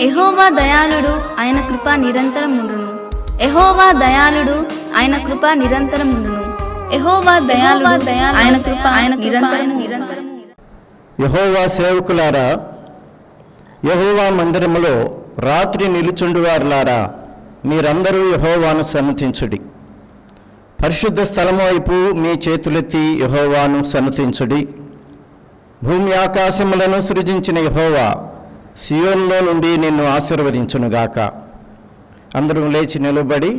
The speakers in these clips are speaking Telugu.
యెహోవా దయాళుడు, ఆయన కృప నిరంతరముండును. యెహోవా దయాళుడు, ఆయన కృప నిరంతరముండును. యెహోవా దయాళుడు, ఆయన కృప నిరంతరం. యెహోవా సేవకులారా, యెహోవా మందిరములో రాత్రి నిలుచుండు వారులారా, మీరందరూ యెహోవాను సన్నతించుడి. పరిశుద్ధ స్థలము వైపు మీ చేతులెత్తి యెహోవాను సన్నతించుడి. భూమి ఆకాశములను సృజించిన యెహోవా సియోనులో నుండి నిన్ను ఆశీర్వదించునుగాక. అందరూ లేచి నిలబడి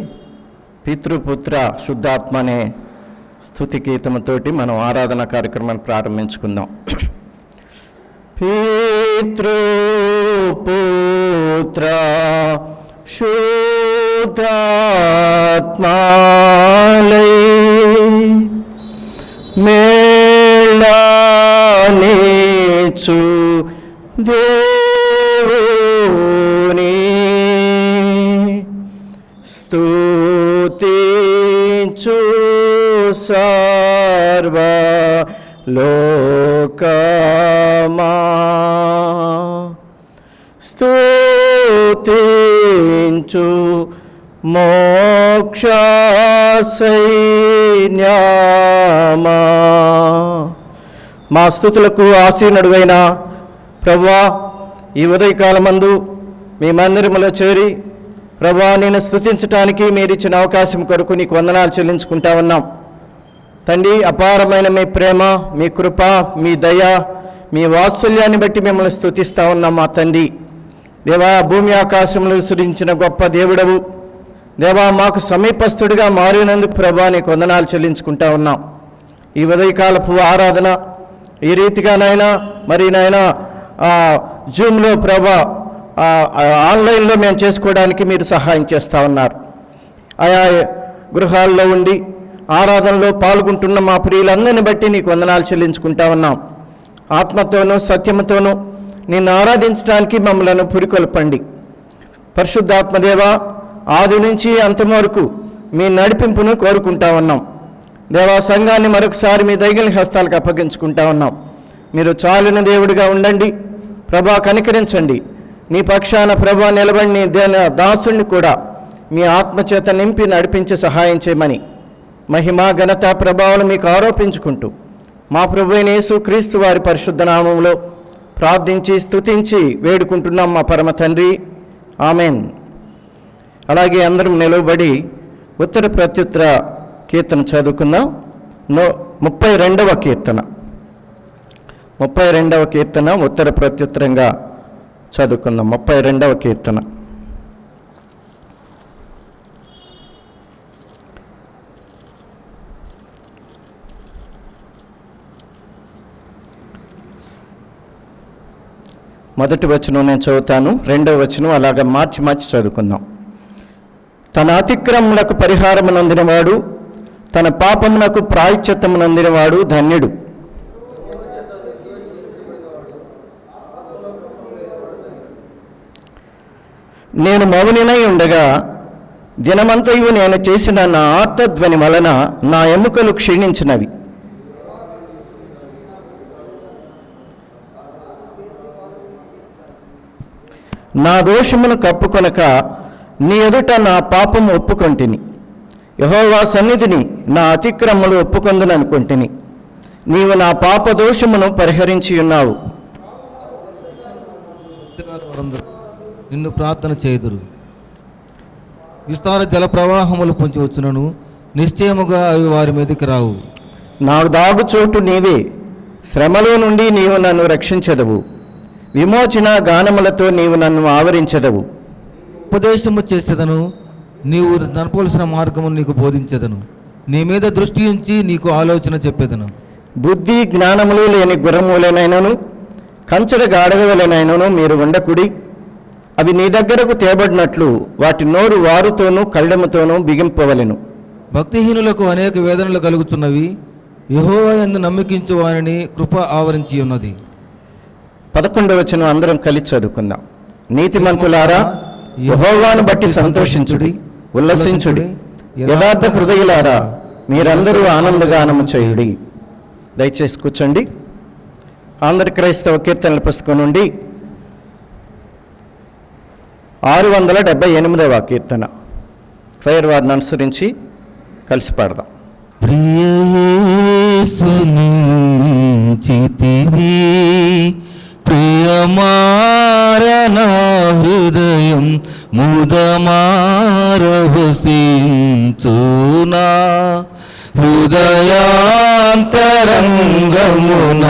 పితృపుత్ర శుద్ధాత్మ అనే స్తుతి గీతముతోటి మనం ఆరాధన కార్యక్రమాన్ని ప్రారంభించుకుందాం. పితృపుత్ర శుద్ధాత్మాలై మేళానేచు దేవుని స్తుతించు సర్వ లోకమా, స్తుతించు మోక్ష సైన్యమా. మా స్తుతులకు ఆసీనుడైన ప్రభువా, ఈ ఉదయకాలమందు మీ మందిరములో చేరి ప్రభువా నేను స్తుతించటానికి మీరు ఇచ్చిన అవకాశం కొరకు నీకు వందనాలు చెల్లించుకుంటా ఉన్నాం. తండ్రి, అపారమైన మీ ప్రేమ, మీ కృప, మీ దయ, మీ వాత్సల్యాన్ని బట్టి మిమ్మల్ని స్తుతిస్తూ ఉన్నాం మా తండ్రి. దేవా, భూమి ఆకాశములు సృజించిన గొప్ప దేవుడవు దేవా, మాకు సమీపస్తుడిగా మారినందుకు ప్రభా నీకు వందనాలు చెల్లించుకుంటా ఉన్నాం. ఈ ఉదయకాలపు ఆరాధన ఈ రీతిగా నాయనా, మరి నాయనా జూమ్లో ప్రభా ఆన్లైన్లో మేము చేసుకోవడానికి మీరు సహాయం చేస్తూ ఉన్నారు. ఆయా గృహాల్లో ఉండి ఆరాధనలో పాల్గొంటున్న మా ప్రియులందరిని బట్టి నీకు వందనాలు చెల్లించుకుంటా ఉన్నాం. ఆత్మతోనూ సత్యముతోనూ నిన్ను ఆరాధించడానికి మమ్మలను పురికొల్పండి. పరిశుద్ధాత్మదేవా, ఆది నుంచి అంతం వరకు మీ నడిపింపును కోరుకుంటా ఉన్నాం. దేవా, సంఘాన్ని మరొకసారి మీ దైగల హస్తాలకు అప్పగించుకుంటా ఉన్నాం. మీరు చాలిన దేవుడిగా ఉండండి ప్రభా, కనికరించండి. నీ పక్షాన ప్రభా నిలబడి నీ దాసుని కూడా మీ ఆత్మచేత నింపి నడిపించి సహాయం చేయమని మహిమ ఘనత ప్రభావాలు మీకు ఆరోపించుకుంటూ మా ప్రభువైన యేసుక్రీస్తు వారి పరిశుద్ధ నామములో ప్రార్థించి స్తుతించి వేడుకుంటున్నాం మా పరమ తండ్రి, ఆమెన్. అలాగే అందరం నిలవబడి ఉత్తర ప్రత్యుత్తర కీర్తన చదువుకుందాం. 32వ కీర్తన 32వ కీర్తన ఉత్తర ప్రత్యుత్తరంగా చదువుకుందాం. 32వ కీర్తన. మొదటి వచనం నేను చదువుతాను, రెండవ వచనం అలాగా మార్చి చదువుకుందాం. తన అతిక్రమములకు పరిహారము నొందినవాడు, తన పాపమునకు ప్రాయశ్చిత్తము నొందినవాడు ధన్యుడు. నేను మౌనినై ఉండగా దినమంతయు నేను చేసిన నా ఆర్తధ్వని వలన నా ఎముకలు క్షీణించినవి. నా దోషమును కప్పుకొనక నీ ఎదుట నా పాపము ఒప్పుకొంటిని. యెహోవా సన్నిధిని నా అతిక్రమములు ఒప్పుకొందును అనుకొంటిని. నీవు నా పాప దోషమును పరిహరించి ఉన్నావు. నిన్ను ప్రార్థన చేయుదురు. విస్తార జల ప్రవాహములు పొంచి వచ్చునను నిశ్చయముగా అవి వారి మీదకి రావు. నాకు దాగుచోటు నీవే, శ్రమలో నుండి నీవు నన్ను రక్షించెదవు. విమోచన గానములతో నీవు నన్ను ఆవరించెదవు. ఉపదేశము చేసేదను, నీవు నడపవలసిన మార్గము నీకు బోధించెదను. నీ మీద దృష్టి ఉంచి నీకు ఆలోచన చెప్పేదను. బుద్ధి జ్ఞానములు లేని గుర్రములనైనను కంచెర గాడిదవలనైనను మీరు ఉండకుడి. అవి నీ దగ్గరకు తేబడినట్లు వాటి నోరు వారుతోనూ కళ్ళెముతోనూ బిగింపవలెను. భక్తిహీనులకు అనేక వేదనలు కలుగుతున్నవి. యెహోవా యందు నమ్మకించు వారిని కృప ఆవరించి ఉన్నది. 11వ వచనం అందరం కలిసి చదువుకుందాం. నీతిమంతులారా, యెహోవాను బట్టి సంతోషించుడి, ఉల్లసించుడి. యథార్థ హృదయులారా, మీరందరూ ఆనందగానము చేయుడి. దయచేసి కూర్చోండి. ఆంధ్ర క్రైస్తవ కీర్తనల పుస్తకం నుండి 678వ కీర్తన. ఫైర్ వారిని అనుసరించి కలిసి పాడదాం. ప్రియయేసుని చితివి ప్రియమారణ హృదయం ముదమారవసించునా హృదయాంతరంగమున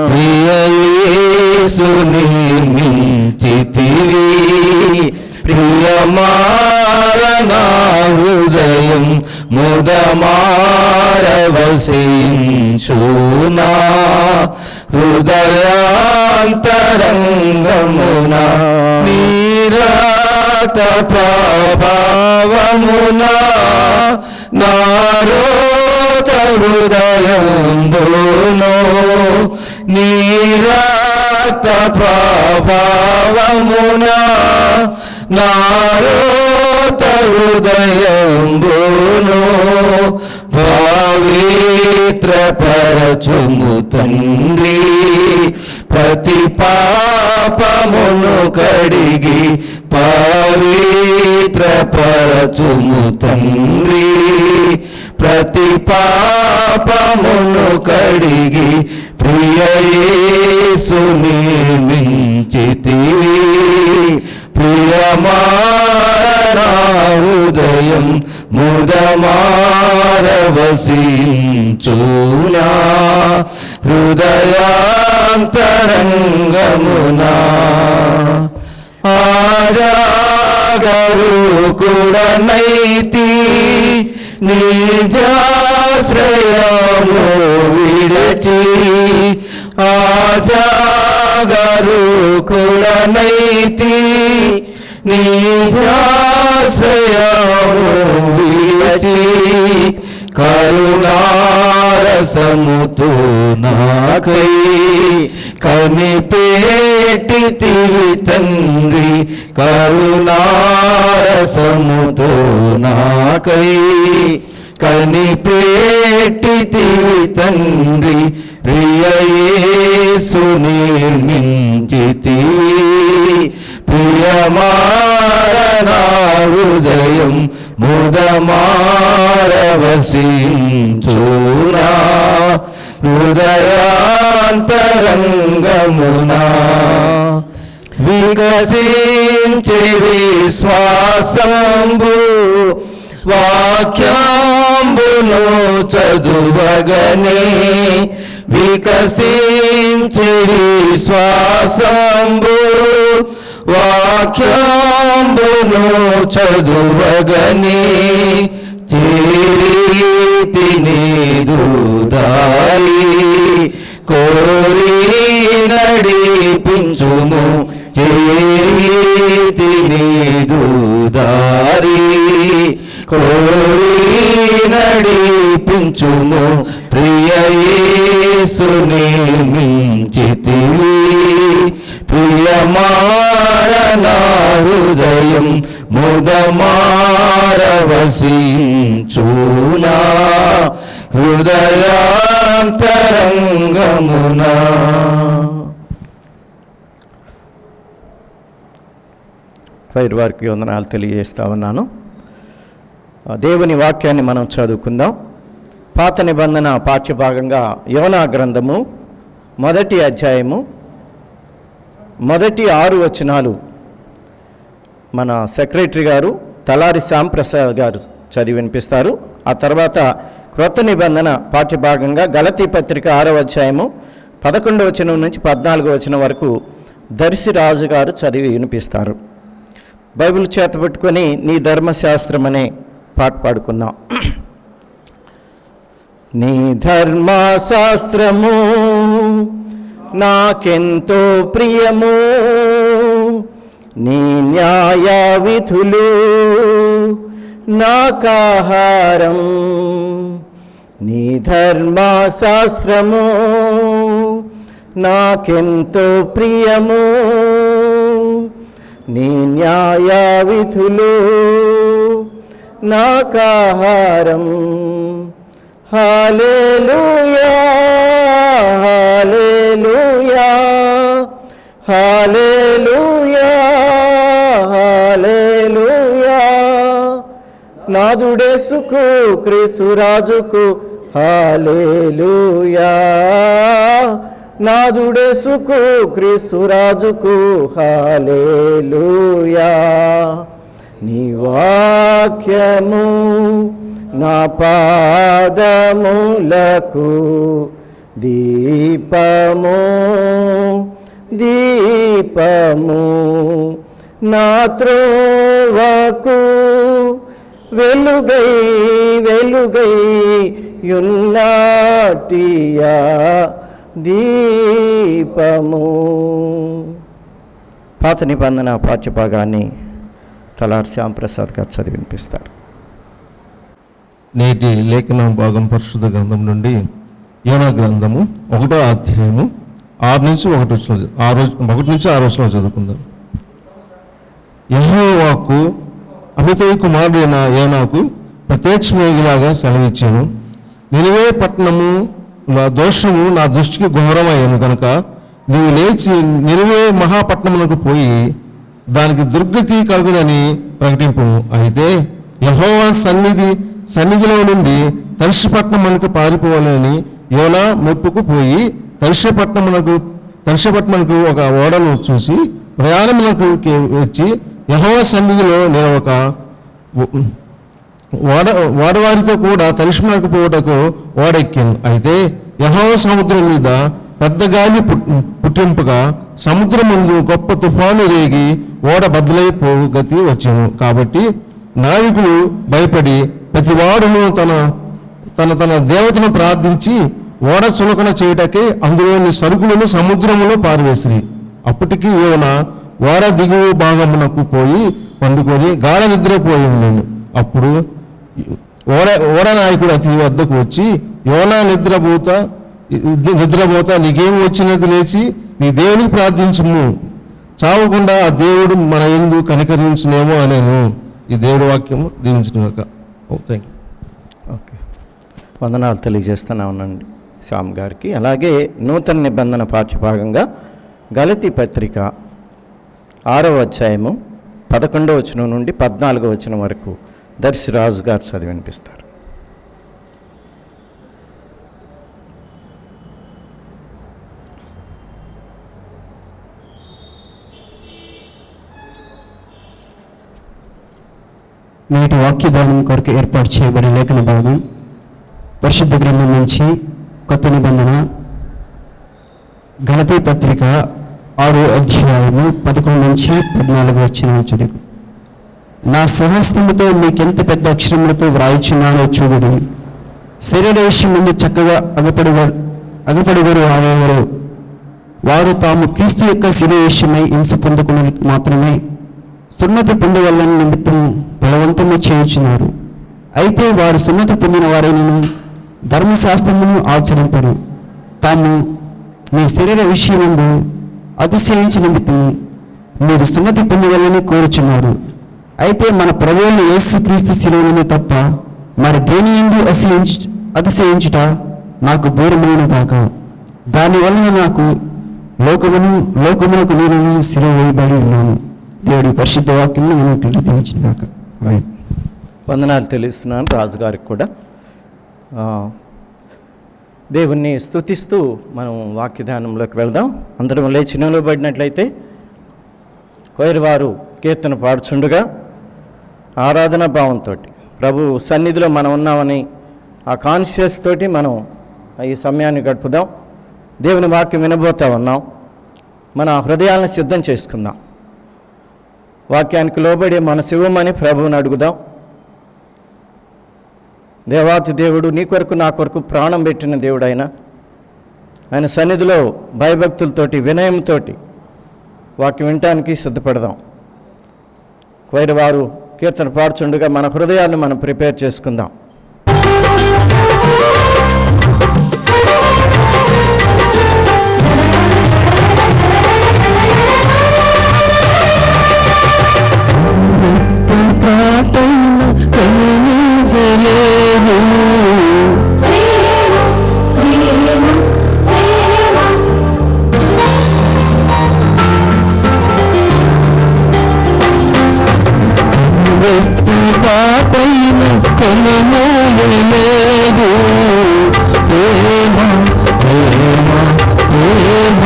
ప్రియయేసుని మించితివి ప్రియమారణ హృదయం ముదమారవసించునా హృదయాంతరంగమున నీరాత ప్రభావమున నారోత హృదయంబును నీరాత ప్రభావమున నారోత హృదయంబును పవిత్ర పరచుము తండ్రి ప్రతి పాపమును కడిగి పవిత్ర పరచుము తండ్రి ప్రతి పాపమును కడిగి ప్రియయేసుని మించితివి ప్రియమారణ హృదయం ముదమారవసించునా హృదయాంతరంగమున ఆజాగరూకుడనైతి నిజాశ్రయము విడచి ఆజాగరూకుడనైతి నిజాశ్రయము విడచి కరుణారసముతో నాకై కనిపెట్టితివి తండ్రి కరుణారసముతో నాకై కనిపెట్టితివి తండ్రి ప్రియయేసుని మించితివి ప్రియమారణ హృదయం ముదమారవసించునా హృదయాంతరంగమున వికసించే విశ్వాసంబు వాక్యాంబును చదువగనే వికసించే విశ్వాసంబు వాక్యాంబును చదువగనే చేరీతి నీదు దారి కోరి నడిపించుము చేరీతి నీదు దారి కోరి నడిపించుము ప్రియయేసుని మించితివి ప్రియమారణ హృదయం ముదమారవసించునా హృదయాంతరంగమున. ఫైర్ వారికి వందనాలు తెలియజేస్తా ఉన్నాను. దేవుని వాక్యాన్ని మనం చదువుకుందాం. పాత నిబంధన పాఠ్యభాగంగా యోనా గ్రంథము 1వ అధ్యాయము మొదటి 6 వచనాలు మన సెక్రటరీ గారు తలారి శ్యాంప్రసాద్ గారు చదివి వినిపిస్తారు. ఆ తర్వాత క్రొత్త నిబంధన పాఠ్యభాగంగా గలతీ పత్రిక 6వ అధ్యాయము 11వ వచనం నుంచి 14వ వచనం వరకు దర్శిరాజు గారు చదివి వినిపిస్తారు. బైబిల్ చేతపట్టుకొని నీ ధర్మశాస్త్రం అనే పాట పాడుకుందాం. నీ ధర్మశాస్త్రము నాకెంతో ప్రియము, నీ న్యాయ విధులు నాకాహారం. నీ ధర్మశాస్త్రము నాకెంతో ప్రియము, నీ న్యాయ విధులు నాకాహారం. హల్లెలూయా హల్లెలూయా హల్లెలూయా హల్లెలూయా నాదుడేసుకు క్రీస్తు రాజుకు హల్లెలూయా. నాదుడేసుకు క్రీస్తు రాజుకు హల్లెలూయా. నీ వాక్యము నా పాదములకు దీపము దీపము, నా త్రోవకు వెలుగై వెలుగై యున్నాటియా దీపము. పాత నిబంధన పాఠ్యభాగాన్ని తలార్ శ్యాంప్రసాద్ గారు చదివి వినిపిస్తారు. నేటి లేఖన భాగం పరిశుద్ధ గ్రంథం నుండి యోనా గ్రంథము 1వ అధ్యాయము 6 నుంచి 1 నుంచి 6 వచనాలు చదువుకుందాం. యెహోవాకు అమితయి కుమారుడైన యోనాకు ప్రత్యక్షమయ్యేలాగా సెలవిచ్చాను. నినివే పట్టణము దోషము నా దృష్టికి ఘోరమయ్యాను కనుక నీవు లేచి నినివే మహాపట్నమునకు పోయి దానికి దుర్గతి కలుగునని ప్రకటింపు. అయితే యెహోవా సన్నిధిలో నుండి తర్షీపట్నమునకు పారిపోవాలని యోనా మెప్పుకు పోయి తర్షీపట్నమునకు ఒక ఓడను చూసి ప్రయాణమునకు వచ్చి యెహోవా సన్నిధిలో నిలవక ఓడవారితో కూడా తర్షీమునకు పోవుటకు ఓడెక్కాను. అయితే యెహోవా సముద్రం మీద పెద్ద గాలి పుట్టింపగా సముద్రం ముందు గొప్ప తుఫాను రేగి ఓడ బద్దలైపోవు గతి వచ్చాను. కాబట్టి నావికులు భయపడి ప్రతివాడును తన దేవతను ప్రార్థించి ఓడ చులకన చేయుటకే అందులోని సరుకులను సముద్రములో పారవేసిరి. అప్పటికి యోనా ఓడ దిగువ భాగమునకు పోయి పండుకొని గాఢ నిద్రపోయి ఉన్నాను. అప్పుడు ఓడ నాయకుడు అతని వద్దకు వచ్చి, యోనా నిద్రపోతా నీకేం వచ్చినది, లేచి నీ దేవునికి ప్రార్థించుము, చావకుండా ఆ దేవుడు మన యందు కనికరించునేమో అనేను. ఈ దేవుడి వాక్యము దీవించుగాక. Thank you. ఓకే, వందనాలు తెలియజేస్తూనే ఉన్నాండి శ్యామ్ గారికి. అలాగే నూతన నిబంధన పాఠ్యభాగంగా గలతీ పత్రిక 6వ అధ్యాయము 11వ వచనం నుండి 14వ వచనం వరకు దర్శిరాజు గారు చదివి వినిపిస్తారు. నేటి వాక్య భాగం కొరకు ఏర్పాటు చేయబడిన లేఖన భాగం పరిశుద్ధ గ్రంథం నుంచి కొత్త నిబంధన గలతీ పత్రిక 6వ అధ్యాయము 11 నుంచి 14 వచనాలు చదువు. నా స్వహస్తముతో మీకెంత పెద్ద అక్షరములతో వ్రాయిచున్నానో చూడుడి. శరీర విషయం ముందు చక్కగా అగపడివారు వారెవరో వారు తాము క్రీస్తు యొక్క శరీర విషయమై హింస పొందుకున్న మాత్రమే సున్నతి పొందవల్లని నిమిత్తం బలవంతము చేయుచున్నారు. అయితే వారు సున్నతి పొందిన వారైనను ధర్మశాస్త్రమును ఆచరింపరు. తాము మీ శరీర విషయమందు అతిశయించిన నిమిత్తం మీరు సున్నతి పొందవల్లని కోరుచున్నారు. అయితే మన ప్రభువుని యేసుక్రీస్తు శిలువనే తప్ప మరి దేని యందు అతిశయించుట నాకు దూరమైన కాక. దానివలన నాకు లోకమునకు నేను శిలువ వేయబడి ఉన్నాను. దేవుడి పరిశుద్ధ వాక్యం మనకు దీవించిన కాక. వందనాలు తెలుస్తున్నాను రాజుగారికి కూడా. దేవుణ్ణి స్తుతిస్తూ మనం వాక్యధ్యానంలోకి వెళ్దాం. అందరం లేచి నిలబడినట్లయితే వారు కీర్తన పాడుచుండగా ఆరాధన భావంతో ప్రభు సన్నిధిలో మనం ఉన్నామని ఆ కాన్షియస్ తోటి మనం ఈ సమయాన్ని గడుపుదాం. దేవుని వాక్యం వినబోతా ఉన్నాం. మన హృదయాలను సిద్ధం చేసుకుందాం. వాక్యానికి లోబడి మన శివమని ప్రభువుని అడుగుదాం. దేవాతి దేవుడు నీ కొరకు నా కొరకు ప్రాణం పెట్టిన దేవుడు ఆయన సన్నిధిలో భయభక్తులతోటి వినయంతో వాక్యం వినటానికి సిద్ధపడదాం. వారు కీర్తన పాడుచుండగా మన హృదయాలను మనం ప్రిపేర్ చేసుకుందాం. పాటైన కనుమూయలేదు. ప్రేమ ప్రేమ ప్రేమ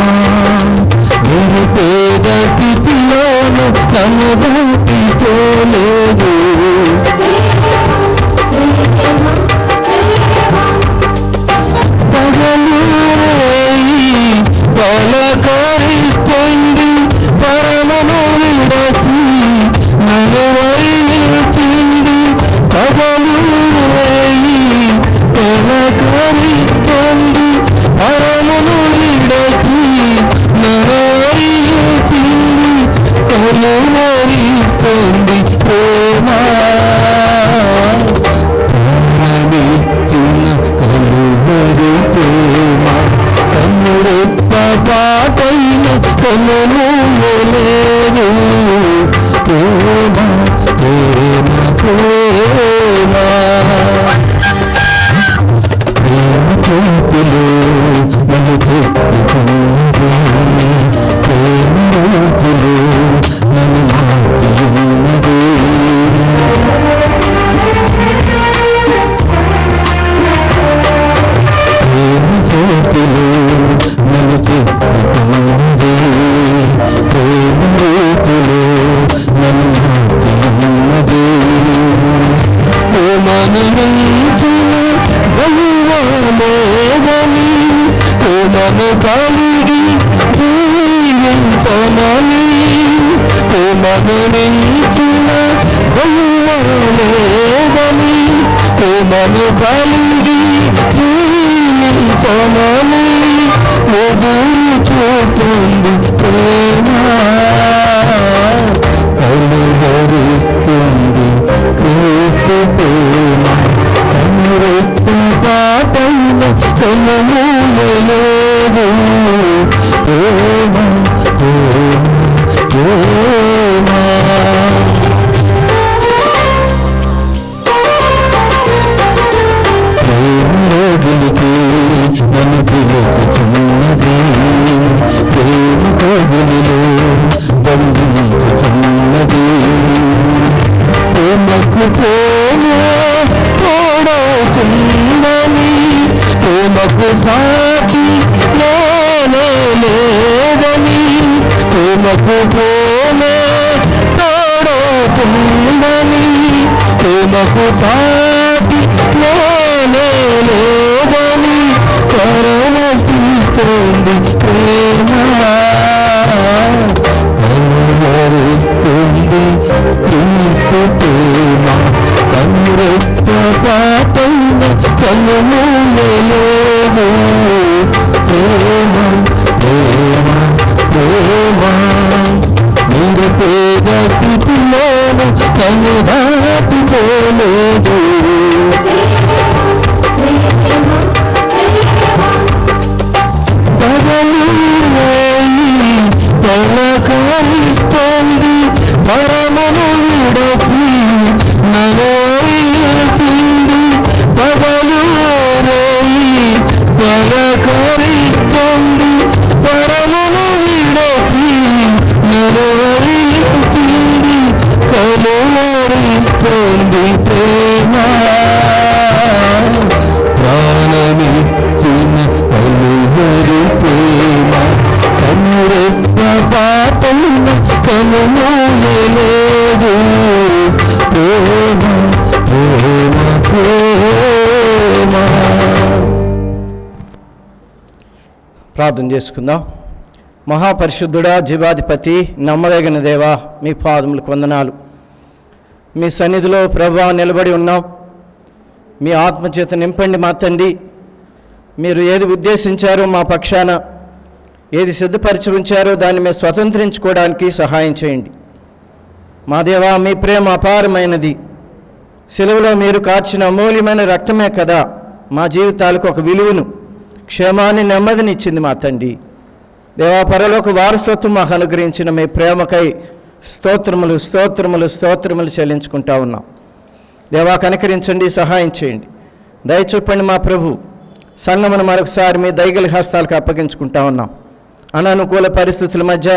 నిరుపేద స్థితిలోను తను దాటిపోలేదు. పలకరిస్తుంది పరమను విడచి నలువైల్చింది పగలు రేయి. పలకరిస్తుంది పరమను విడచి నలువైల్చింది కలువరిస్తుంది ప్రేమ. ప్రాణమిచ్చిన కలువరి ప్రేమ కన్నురెప్ప పాటైన కనుమూయలేదు. ప్రేమ ప్రేమ ప్రేమ ప్రేమ చూపులు నన్ను చెప్పుకున్నది. ప్రేమ రూపులు నన్ను మార్చున్నది. ప్రేమ చేతులు నన్ను చెప్పుకున్నది. ప్రేమ రూపులు నన్ను మార్చున్నది. ప్రేమను మించిన బలువలేదని ప్రేమను కలిగి జీవించనని. ప్రేమను మించిన బలువలేదని ప్రేమను కలిగి జీవించనని ఎదురు చూస్తుంది ప్రేమ. కలువరిస్తుంది క్రీస్తు ప్రేమ కన్నురెప్ప పాటైన కనుమూయలేదు. ప్రేమ ప్రేమ ప్రేమ ప్రేమ రోగులకి నన్ను పిలుచుచున్నది. ప్రేమ కోగులిలో బంధించుచున్నది. ప్రేమకు ప్రేమ తోడవుతుందని ప్రేమకు సాక్షి లేదని. ప్రేమకు ప్రేమ తోడవుతుందని ప్రేమకు సాక్షి లేదని పరమశిస్తుంది ప్రేమ. కనుమరిస్తుంది క్రీస్తు ప్రేమ కన్నురెప్ప పాటైన కనుమూయలేదు. ప్రేమ ప్రేమ ప్రేమ నిరుపేద స్థితిలోను కన్ను దాటిపోలేదు. పగలు రేయి పలకరిస్తుంది పరమను విడచి నలువైల్చింది. పగలు రేయి పలకరిస్తుంది పరమను విడచి నలువైల్చింది కలువరిస్తుంది ప్రేమ. ప్రాణమిచ్చిన కలువరి ప్రేమ కన్నురెప్ప పాటైన కనుమూయలేదు. ప్రేమ ప్రేమ ప్రేమ. ప్రార్థన చేసుకుందాం. మహాపరిశుద్ధుడా, జీవాధిపతి, నమ్మదగిన దేవా, మీ పాదములకు వందనాలు. మీ సన్నిధిలో ప్రభువా నిలబడి ఉన్నాం. మీ ఆత్మచేత నింపండి మా తండ్రి. మీరు ఏది ఉద్దేశించారో మా పక్షాన, ఏది సిద్ధపరిచి ఉంచారో దాన్ని మేము స్వతంత్రించుకోవడానికి సహాయం చేయండి. మా దేవా, మీ ప్రేమ అపారమైనది. సిలువలో మీరు కార్చిన అమూల్యమైన రక్తమే కదా మా జీవితాలకు ఒక విలువను, క్షేమాన్ని, నెమ్మదినిచ్చింది మా తండ్రి. దేవా, పరలోక వారసత్వం మాకు అనుగ్రహించిన మీ ప్రేమకై స్తోత్రములు స్తోత్రములు స్తోత్రములు చెల్లించుకుంటా ఉన్నాం. దేవా, కనికరించండి, సహాయం చేయండి, దయచూపండి మా ప్రభు. సంఘమును మరొకసారి మీ దయగల హస్తాలకు అప్పగించుకుంటా ఉన్నాం. అనానుకూల పరిస్థితుల మధ్య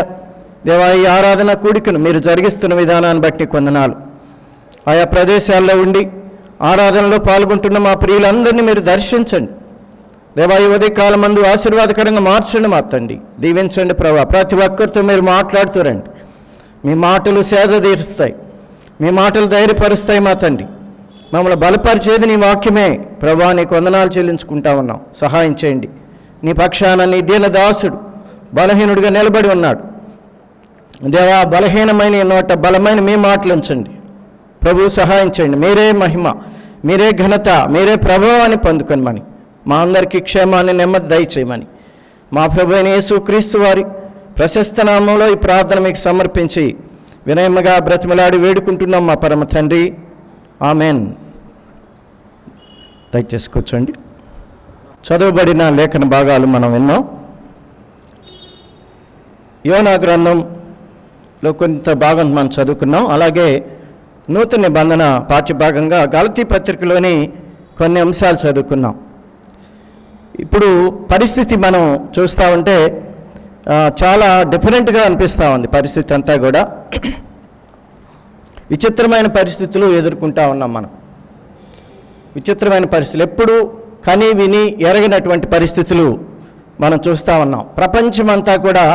దేవా, ఈ ఆరాధన కూడికను మీరు జరిగిస్తున్న విధానాన్ని బట్టి కొందనాలు. ఆయా ప్రదేశాల్లో ఉండి ఆరాధనలో పాల్గొంటున్న మా ప్రియులందరినీ మీరు దర్శించండి. దేవా, ఈ ఉదయకాలం మందు ఆశీర్వాదకరంగా మార్చండి మా తండ్రి. దీవించండి ప్రభా. ప్రతి ఒక్కరితో మీరు మాట్లాడుతూరండి. మీ మాటలు సేద తీరుస్తాయి, మీ మాటలు ధైర్యపరుస్తాయి మా తండ్రి. మమ్మల్ని బలపరిచేది నీ వాక్యమే ప్రభా. నీకు వందనాలు చెల్లించుకుంటా ఉన్నాం. సహాయం చేయండి. నీ పక్షాన నీ దీన దాసుడు బలహీనుడిగా నిలబడి ఉన్నాడు. దేవా, బలహీనమైన నోట బలమైన మీ మాటలు ఉంచండి ప్రభు. సహాయం చేయండి. మీరే మహిమ, మీరే ఘనత, మీరే ప్రభావాన్ని పొందుకొనమని, మా అందరికీ క్షేమాన్ని నెమ్మది దయచేయమని మా ప్రభు అయిన యేసుక్రీస్తు వారి ప్రశస్త నామంలో ఈ ప్రార్థన మీకు సమర్పించి వినయముగా బ్రతిమలాడి వేడుకుంటున్నాం మా పరమ తండ్రి. ఆమెన్. దయచేసి కూర్చోండి. చదవబడిన లేఖన భాగాలు మనం విన్నాం. యోనా గ్రంథంలో కొంత భాగం మనం చదువుకున్నాం. అలాగే నూతన నిబంధన పాఠ్యభాగంగా గలతీ పత్రికలోని కొన్ని అంశాలు చదువుకున్నాం. ఇప్పుడు పరిస్థితి మనం చూస్తూ ఉంటే చాలా డిఫరెంట్గా అనిపిస్తూ ఉంది. పరిస్థితి అంతా కూడా విచిత్రమైన పరిస్థితులు ఎదుర్కొంటా ఉన్నాం మనం. విచిత్రమైన పరిస్థితులు, ఎప్పుడు కని విని ఎరగినటువంటి పరిస్థితులు మనం చూస్తూ ఉన్నాం. ప్రపంచమంతా కూడా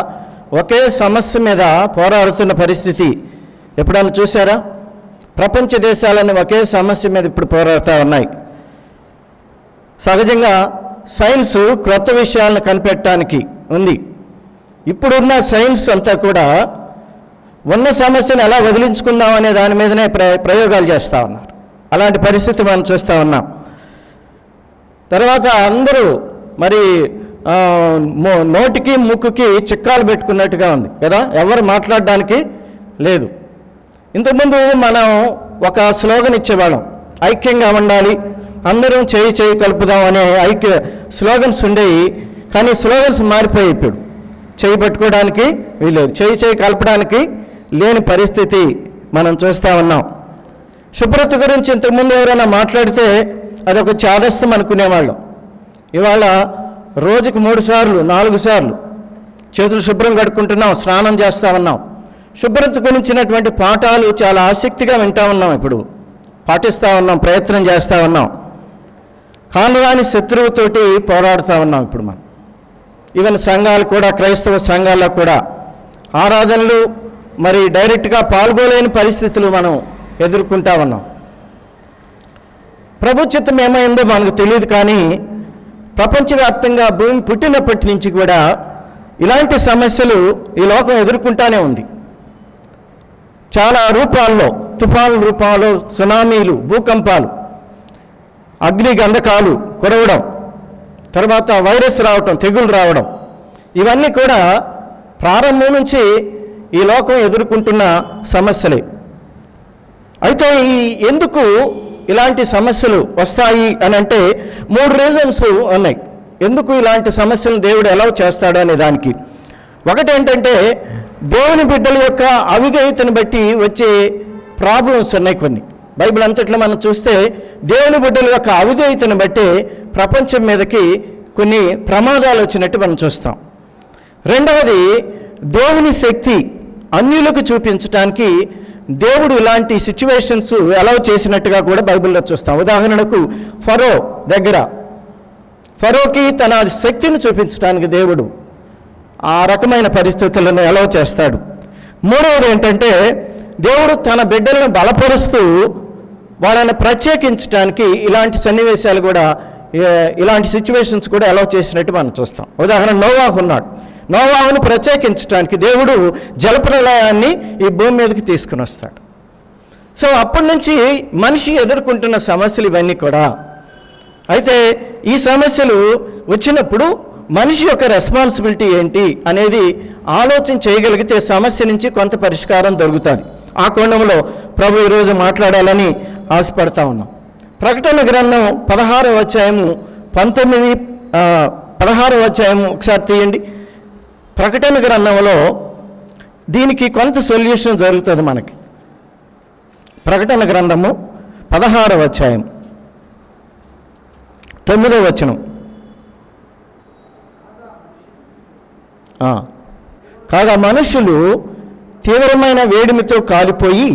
ఒకే సమస్య మీద పోరాడుతున్న పరిస్థితి ఎప్పుడైనా చూసారా? ప్రపంచ దేశాలన్నీ ఒకే సమస్య మీద ఇప్పుడు పోరాడుతూ ఉన్నాయి. సహజంగా సైన్స్ క్రొత్త విషయాలను కనిపెట్టడానికి ఉంది. ఇప్పుడున్న సైన్స్ అంతా కూడా ఉన్న సమస్యను ఎలా వదిలించుకుందాం అనే దాని మీదనే ప్రయోగాలు చేస్తూ ఉన్నారు. అలాంటి పరిస్థితి మనం చూస్తూ ఉన్నాం. తర్వాత అందరూ మరి నోటికి ముక్కుకి చిక్కాలు పెట్టుకున్నట్టుగా ఉంది కదా, ఎవరు మాట్లాడడానికి లేదు. ఇంతకుముందు మనం ఒక స్లోగన్ ఇచ్చేవాళ్ళం, ఐక్యంగా ఉండాలి, అందరం చేయి చేయి కలుపుదాం అనే స్లోగన్స్ ఉండేవి. కానీ స్లోగన్స్ మారిపోయి ఇప్పుడు చేయి పట్టుకోవడానికి వీలేదు, చేయి చేయి కలపడానికి లేని పరిస్థితి మనం చూస్తూ ఉన్నాం. శుభ్రత గురించి ఇంతకుముందు ఎవరైనా మాట్లాడితే అదొక చాదస్తం అనుకునేవాళ్ళం. ఇవాళ రోజుకు 3 సార్లు 4 సార్లు చేతులు శుభ్రం కడుక్కుంటున్నాం, స్నానం చేస్తూ ఉన్నాం. శుభ్రత గురించినటువంటి పాఠాలు చాలా ఆసక్తిగా వింటూ ఉన్నాం, ఇప్పుడు పాటిస్తూ ఉన్నాం, ప్రయత్నం చేస్తూ ఉన్నాం. కానురాని శత్రువుతోటి పోరాడుతూ ఉన్నాం ఇప్పుడు మనం. ఈవెన్ సంఘాలు కూడా, క్రైస్తవ సంఘాల్లో కూడా ఆరాధనలు మరి డైరెక్ట్గా పాల్గొలేని పరిస్థితులు మనం ఎదుర్కొంటా ఉన్నాం. ప్రభు చిత్తం ఏమైందో మనకు తెలియదు, కానీ ప్రపంచవ్యాప్తంగా భూమి పుట్టినప్పటి నుంచి కూడా ఇలాంటి సమస్యలు ఈ లోకం ఎదుర్కొంటానే ఉంది. చాలా రూపాల్లో, తుఫాను రూపాల్లో, సునామీలు, భూకంపాలు, అగ్ని గంధకాలు కురవడం, తర్వాత వైరస్ రావటం, తెగులు రావడం, ఇవన్నీ కూడా ప్రారంభం నుంచి ఈ లోకం ఎదుర్కొంటున్న సమస్యలే. అయితే ఎందుకు ఇలాంటి సమస్యలు వస్తాయి అని అంటే 3 రీజన్స్ ఉన్నాయి. ఎందుకు ఇలాంటి సమస్యలను దేవుడు ఎలా చేస్తాడు అనే దానికి. ఒకటి ఏంటంటే, దేవుని బిడ్డల యొక్క అవిధేయతను బట్టి వచ్చే ప్రాబ్లమ్స్ ఉన్నాయి కొన్ని. బైబిల్ అంతట్లో మనం చూస్తే దేవుని బిడ్డల యొక్క అవిధేయతను బట్టి ప్రపంచం మీదకి కొన్ని ప్రమాదాలు వచ్చినట్టు మనం చూస్తాం. రెండవది, దేవుని శక్తి అన్యులకు చూపించడానికి దేవుడు ఇలాంటి సిచ్యువేషన్స్ అలౌ చేసినట్టుగా కూడా బైబిల్లో చూస్తాం. ఉదాహరణకు ఫరోకి తన శక్తిని చూపించడానికి దేవుడు ఆ రకమైన పరిస్థితులను అలౌ చేస్తాడు. మూడవది ఏంటంటే, దేవుడు తన బిడ్డలను బలపరుస్తూ వాళ్ళని ప్రత్యేకించడానికి ఇలాంటి సన్నివేశాలు కూడా, ఇలాంటి సిచ్యువేషన్స్ కూడా అలౌ చేసినట్టు మనం చూస్తాం. ఉదాహరణ నోవాహు ఉన్నాడు. నోవాహును ప్రత్యేకించడానికి దేవుడు జలప్రలయాన్ని ఈ భూమి మీదకి తీసుకుని వస్తాడు. సో అప్పటి నుంచి మనిషి ఎదుర్కొంటున్న సమస్యలు ఇవన్నీ కూడా. అయితే ఈ సమస్యలు వచ్చినప్పుడు మనిషి యొక్క రెస్పాన్సిబిలిటీ ఏంటి అనేది ఆలోచన చేయగలిగితే సమస్య నుంచి కొంత పరిష్కారం దొరుకుతుంది. ఆ కోణంలో ప్రభు ఈరోజు మాట్లాడాలని ఆశపడతా ఉన్నాం. ప్రకటన గ్రంథం 16వ అధ్యాయము 16వ అధ్యాయము ఒకసారి తీయండి. ప్రకటన గ్రంథంలో దీనికి కొంత సొల్యూషన్ జరుగుతుంది మనకి. ప్రకటన గ్రంథము 16వ అధ్యాయం 9వ వచనం. కాగా మనుషులు తీవ్రమైన వేడిమితో కాలిపోయి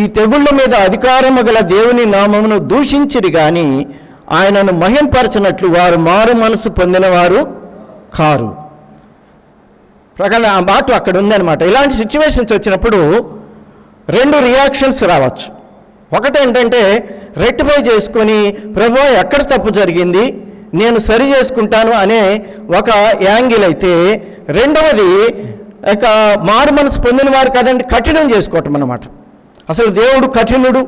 ఈ తెగుళ్ళ మీద అధికారము గల దేవుని నామమును దూషించిరి గాని ఆయనను మహింపరచినట్లు వారు మారు మనసు పొందినవారు కారు. ప్రకారం ఆ మాట అక్కడ ఉందన్నమాట. ఇలాంటి సిచ్యువేషన్స్ వచ్చినప్పుడు 2 రియాక్షన్స్ రావచ్చు. ఒకటేంటంటే రెక్టిఫై చేసుకొని ప్రభువా ఎక్కడ తప్పు జరిగింది నేను సరి చేసుకుంటాను అనే ఒక యాంగిల్ అయితే, రెండవది ఇక మారు మనసు పొందిన వారు కదండి కఠినం చేసుకోవటం అన్నమాట. అసలు దేవుడు కఠినుడు,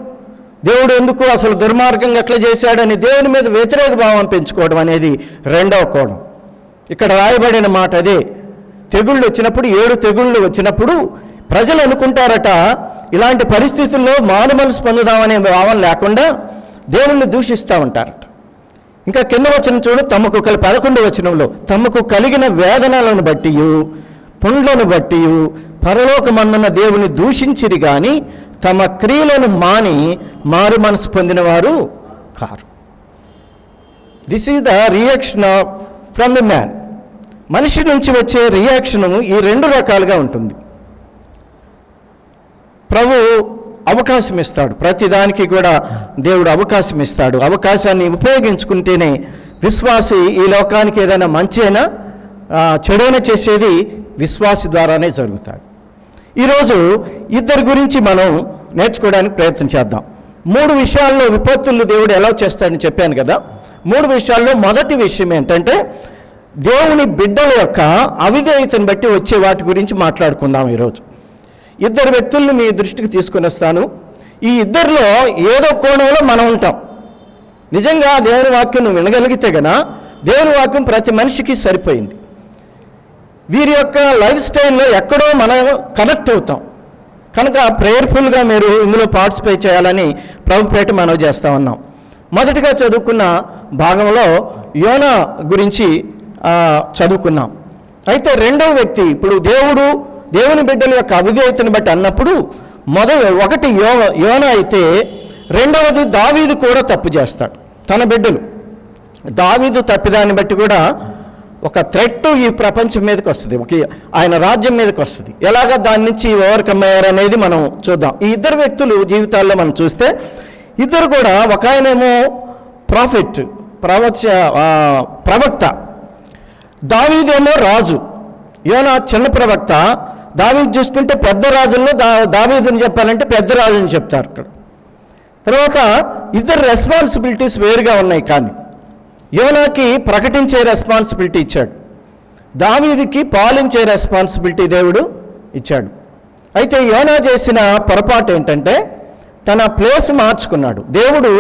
దేవుడు ఎందుకు అసలు దుర్మార్గంగా ఎట్లా చేశాడని దేవుని మీద వ్యతిరేక భావం పెంచుకోవడం అనేది రెండవ కోణం. ఇక్కడ రాయబడిన మాట అదే. తెగుళ్ళు వచ్చినప్పుడు 7 తెగుళ్ళు వచ్చినప్పుడు ప్రజలు అనుకుంటారట ఇలాంటి పరిస్థితుల్లో మారు మనసు పొందుదామనే భావం లేకుండా దేవుణ్ణి దూషిస్తూ ఉంటారట. ఇంకా కింద వచనం చూడు, 11 వచనంలో తమకు కలిగిన వేదనలను బట్టి పుండ్లను బట్టి పరలోకమందున్న దేవుని దూషించిరి గాని తమ క్రియలను మాని మారు మనసు పొందిన వారు car. This is the reaction from the man. మనిషి నుంచి వచ్చే రియాక్షను ఈ 2 రకాలుగా ఉంటుంది. ప్రభు అవకాశం ఇస్తాడు, ప్రతిదానికి కూడా దేవుడు అవకాశం ఇస్తాడు. అవకాశాన్ని ఉపయోగించుకుంటేనే విశ్వాసి ఈ లోకానికి ఏదైనా మంచి అయినా చెడైనా చేసేది విశ్వాసి ద్వారానే జరుగుతాడు. ఈరోజు ఇద్దరి గురించి మనం నేర్చుకోవడానికి ప్రయత్నం చేద్దాం. 3 విషయాల్లో విపత్తులు దేవుడు ఎలా చేస్తాడని చెప్పాను కదా. 3 విషయాల్లో మొదటి విషయం ఏంటంటే దేవుని బిడ్డల యొక్క అవిధేయతను బట్టి వచ్చే వాటి గురించి మాట్లాడుకుందాం. ఈరోజు 2 వ్యక్తుల్ని మీ దృష్టికి తీసుకొని వస్తాను. ఈ ఇద్దరిలో ఏదో కోణంలో మనం ఉంటాం. నిజంగా దేవుని వాక్యం నువ్వు వినగలిగితే గనా దేవుని వాక్యం ప్రతి మనిషికి సరిపోయింది. వీరి యొక్క లైఫ్ స్టైల్లో ఎక్కడో మనం కనెక్ట్ అవుతాం కనుక ప్రేయర్ఫుల్గా మీరు ఇందులో పార్టిసిపేట్ చేయాలని ప్రభుపేట మనం చేస్తూ ఉన్నాం. మొదటిగా చదువుకున్న భాగంలో యోనా గురించి చదువుకున్నాం. అయితే రెండవ వ్యక్తి, ఇప్పుడు దేవుని బిడ్డల యొక్క అవిధేయతను బట్టి అన్నప్పుడు ఒకటి యోనా అయితే రెండవది దావీదు కూడా తప్పు చేస్తాడు. తన బిడ్డలు దావీదు తప్పిదాన్ని బట్టి కూడా ఒక థ్రెట్ ఈ ప్రపంచం మీదకి వస్తుంది, ఆయన రాజ్యం మీదకి వస్తుంది. ఎలాగ దాని నుంచి ఓవర్కమ్ అయ్యారనేది మనం చూద్దాం. ఈ 2 వ్యక్తులు జీవితాల్లో మనం చూస్తే ఇద్దరు కూడా, ఒక ఆయనేమో ప్రాఫిట్ ప్రవక్త, దావీదేమో రాజు. యోనా చిన్న ప్రవక్త. దావీదు చూసుకుంటే పెద్ద రాజుల్లో దావీదుని చెప్పాలంటే పెద్ద రాజుని చెప్తారు ఇక్కడ. తర్వాత ఇద్దరు రెస్పాన్సిబిలిటీస్ వేరుగా ఉన్నాయి. కానీ యోనాకి ప్రకటించే రెస్పాన్సిబిలిటీ ఇచ్చాడు, దావీదుకి పాలించే రెస్పాన్సిబిలిటీ దేవుడు ఇచ్చాడు. అయితే యోనా చేసిన పొరపాటు ఏంటంటే తన ప్లేస్ మార్చుకున్నాడు. దేవుడు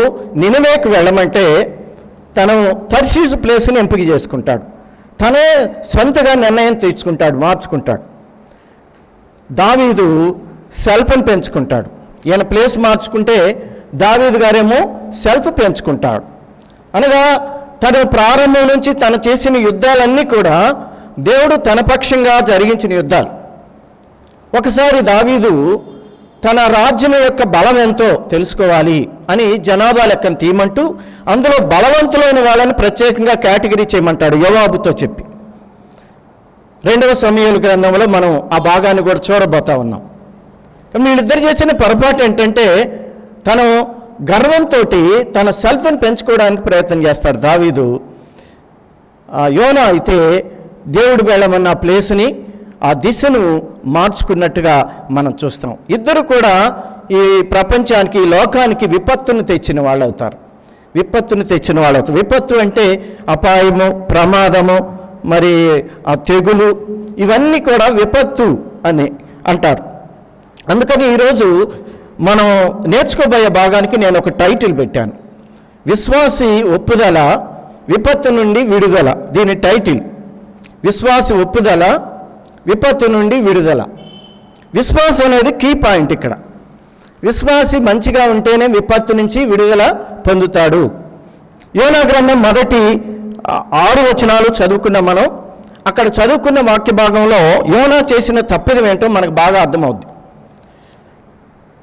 నినవేకి వెళ్ళమంటే తను తర్షీసు ప్లేస్ని ఎంపిక చేసుకుంటాడు, తనే సొంతగా నిర్ణయం తీసుకుంటాడు, మార్చుకుంటాడు. దావీదు సెల్ఫ్ని పెంచుకుంటాడు. ఈయన ప్లేస్ మార్చుకుంటే దావీదు గారేమో సెల్ఫ్ పెంచుకుంటాడు. అనగా తను ప్రారంభం నుంచి తను చేసిన యుద్ధాలన్నీ కూడా దేవుడు తన పక్షంగా జరిగించిన యుద్ధాలు. ఒకసారి దావీదు తన రాజ్యం యొక్క బలం ఎంతో తెలుసుకోవాలి అని జనాభా లెక్కను తీయమంటూ అందులో బలవంతులైన వాళ్ళని ప్రత్యేకంగా కేటగిరీ చేయమంటాడు యోవాబుతో చెప్పి. 2వ సమూయేలు గ్రంథంలో మనం ఆ భాగాన్ని కూడా చూడబోతా ఉన్నాం. వీళ్ళిద్దరు చేసిన పొరపాటు ఏంటంటే తను గర్వంతో తన సెల్ఫ్ని పెంచుకోవడానికి ప్రయత్నం చేస్తాడు దావీదు. యోనా అయితే దేవుడు వెళ్ళమన్న ప్లేస్ని, ఆ దిశను మార్చుకున్నట్టుగా మనం చూస్తాం. ఇద్దరు కూడా ఈ ప్రపంచానికి, ఈ లోకానికి విపత్తును తెచ్చిన వాళ్ళు అవుతారు. విపత్తు అంటే అపాయము, ప్రమాదము, మరి ఆ తెగులు, ఇవన్నీ కూడా విపత్తు అని అంటారు. అందుకని ఈరోజు మనం నేర్చుకోబోయే భాగానికి నేను ఒక టైటిల్ పెట్టాను, విశ్వాసి ఒప్పుదల విపత్తు నుండి విడుదల. దీని టైటిల్ విశ్వాసి ఒప్పుదల విపత్తు నుండి విడుదల. విశ్వాసం అనేది కీ పాయింట్ ఇక్కడ. విశ్వాసి మంచిగా ఉంటేనే విపత్తు నుంచి విడుదల పొందుతాడు. యోనా గ్రంథం మొదటి 6 వచనాలు చదువుకున్నాం మనం. అక్కడ చదువుకున్న వాక్య భాగంలో యోనా చేసిన తప్పిదం ఏంటో మనకు బాగా అర్థమవుద్ది.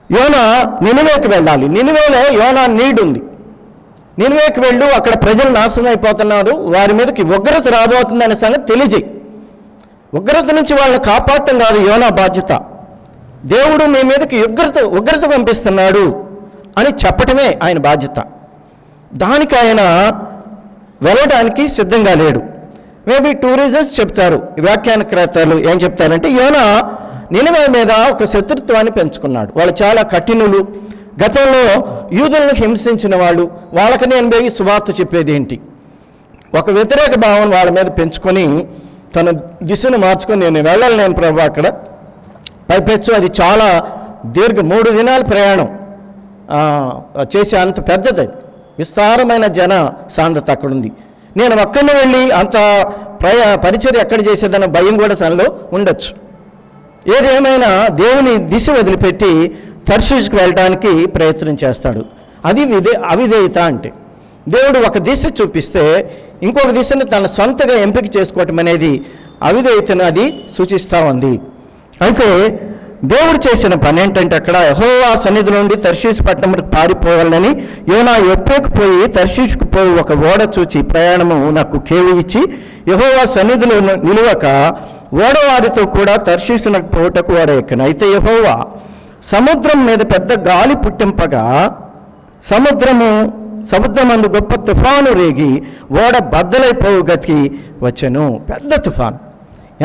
యోనా నినివేకి వెళ్ళాలి. నినివేలో యోనా నీడ్ ఉంది. నినివేకి వెళ్ళు, అక్కడ ప్రజలు నాశనం అయిపోతున్నారు, వారి మీదకి ఉగ్రత రాబోతుందనే సంగతి తెలియజేయి. ఉగ్రత నుంచి వాళ్ళని కాపాడటం కాదు యోనా బాధ్యత. దేవుడు మీ మీదకి ఉగ్రత పంపిస్తున్నాడు అని చెప్పటమే ఆయన బాధ్యత. దానికి ఆయన వెళ్ళడానికి సిద్ధంగా లేడు. మేబీ 2 రీజన్స్ చెప్తారు వ్యాఖ్యానకర్తలు. ఏం చెప్తారంటే, యోనా నినివే మీద ఒక శత్రుత్వాన్ని పెంచుకున్నాడు. వాళ్ళు చాలా కఠినులు, గతంలో యూదులను హింసించిన వాళ్ళు, వాళ్ళకి నేను పోయి సువార్త చెప్పేది ఏంటి, ఒక వ్యతిరేక భావం వాళ్ళ మీద పెంచుకొని తన దిశను మార్చుకొని నేను వెళ్ళలేను ప్రభు అక్కడ. పైపెచ్చు అది చాలా 3 దినాల ప్రయాణం చేసే అంత పెద్దది, విస్తారమైన జన సాంద్రత అక్కడ ఉంది. నేను అక్కడిని వెళ్ళి అంత పరిచర్య ఎక్కడ చేసేదన్న భయం కూడా తనలో ఉండొచ్చు. ఏదేమైనా దేవుని దిశ వదిలిపెట్టి తర్షీషుకు వెళ్ళడానికి ప్రయత్నం చేస్తాడు. అది అవిధేయత అంటే. దేవుడు ఒక దిశ చూపిస్తే ఇంకొక దిశను తన సొంతగా ఎంపిక చేసుకోవటం అనేది అవిధేయతను అది సూచిస్తూ ఉంది. అయితే దేవుడు చేసిన పని ఏంటంటే, అక్కడ యెహోవా సన్నిధి నుండి తర్షీషు పట్టణంకి పారిపోవాలని యోనా యొప్పేకు పోయి తర్షీషుకు పోయి ఒక ఓడ చూచి ప్రయాణము నాకు కేవి ఇచ్చి యెహోవా సన్నిధిలో నిలువక ఓడవారితో కూడా తర్షీషునకు పోటకు ఓడ ఎక్కను. అయితే యెహోవా సముద్రం మీద పెద్ద గాలి పుట్టింపగా సముద్రమందు గొప్ప తుఫాను రేగి ఓడ బద్దలైపోవు గతికి వచ్చెను. పెద్ద తుఫాను.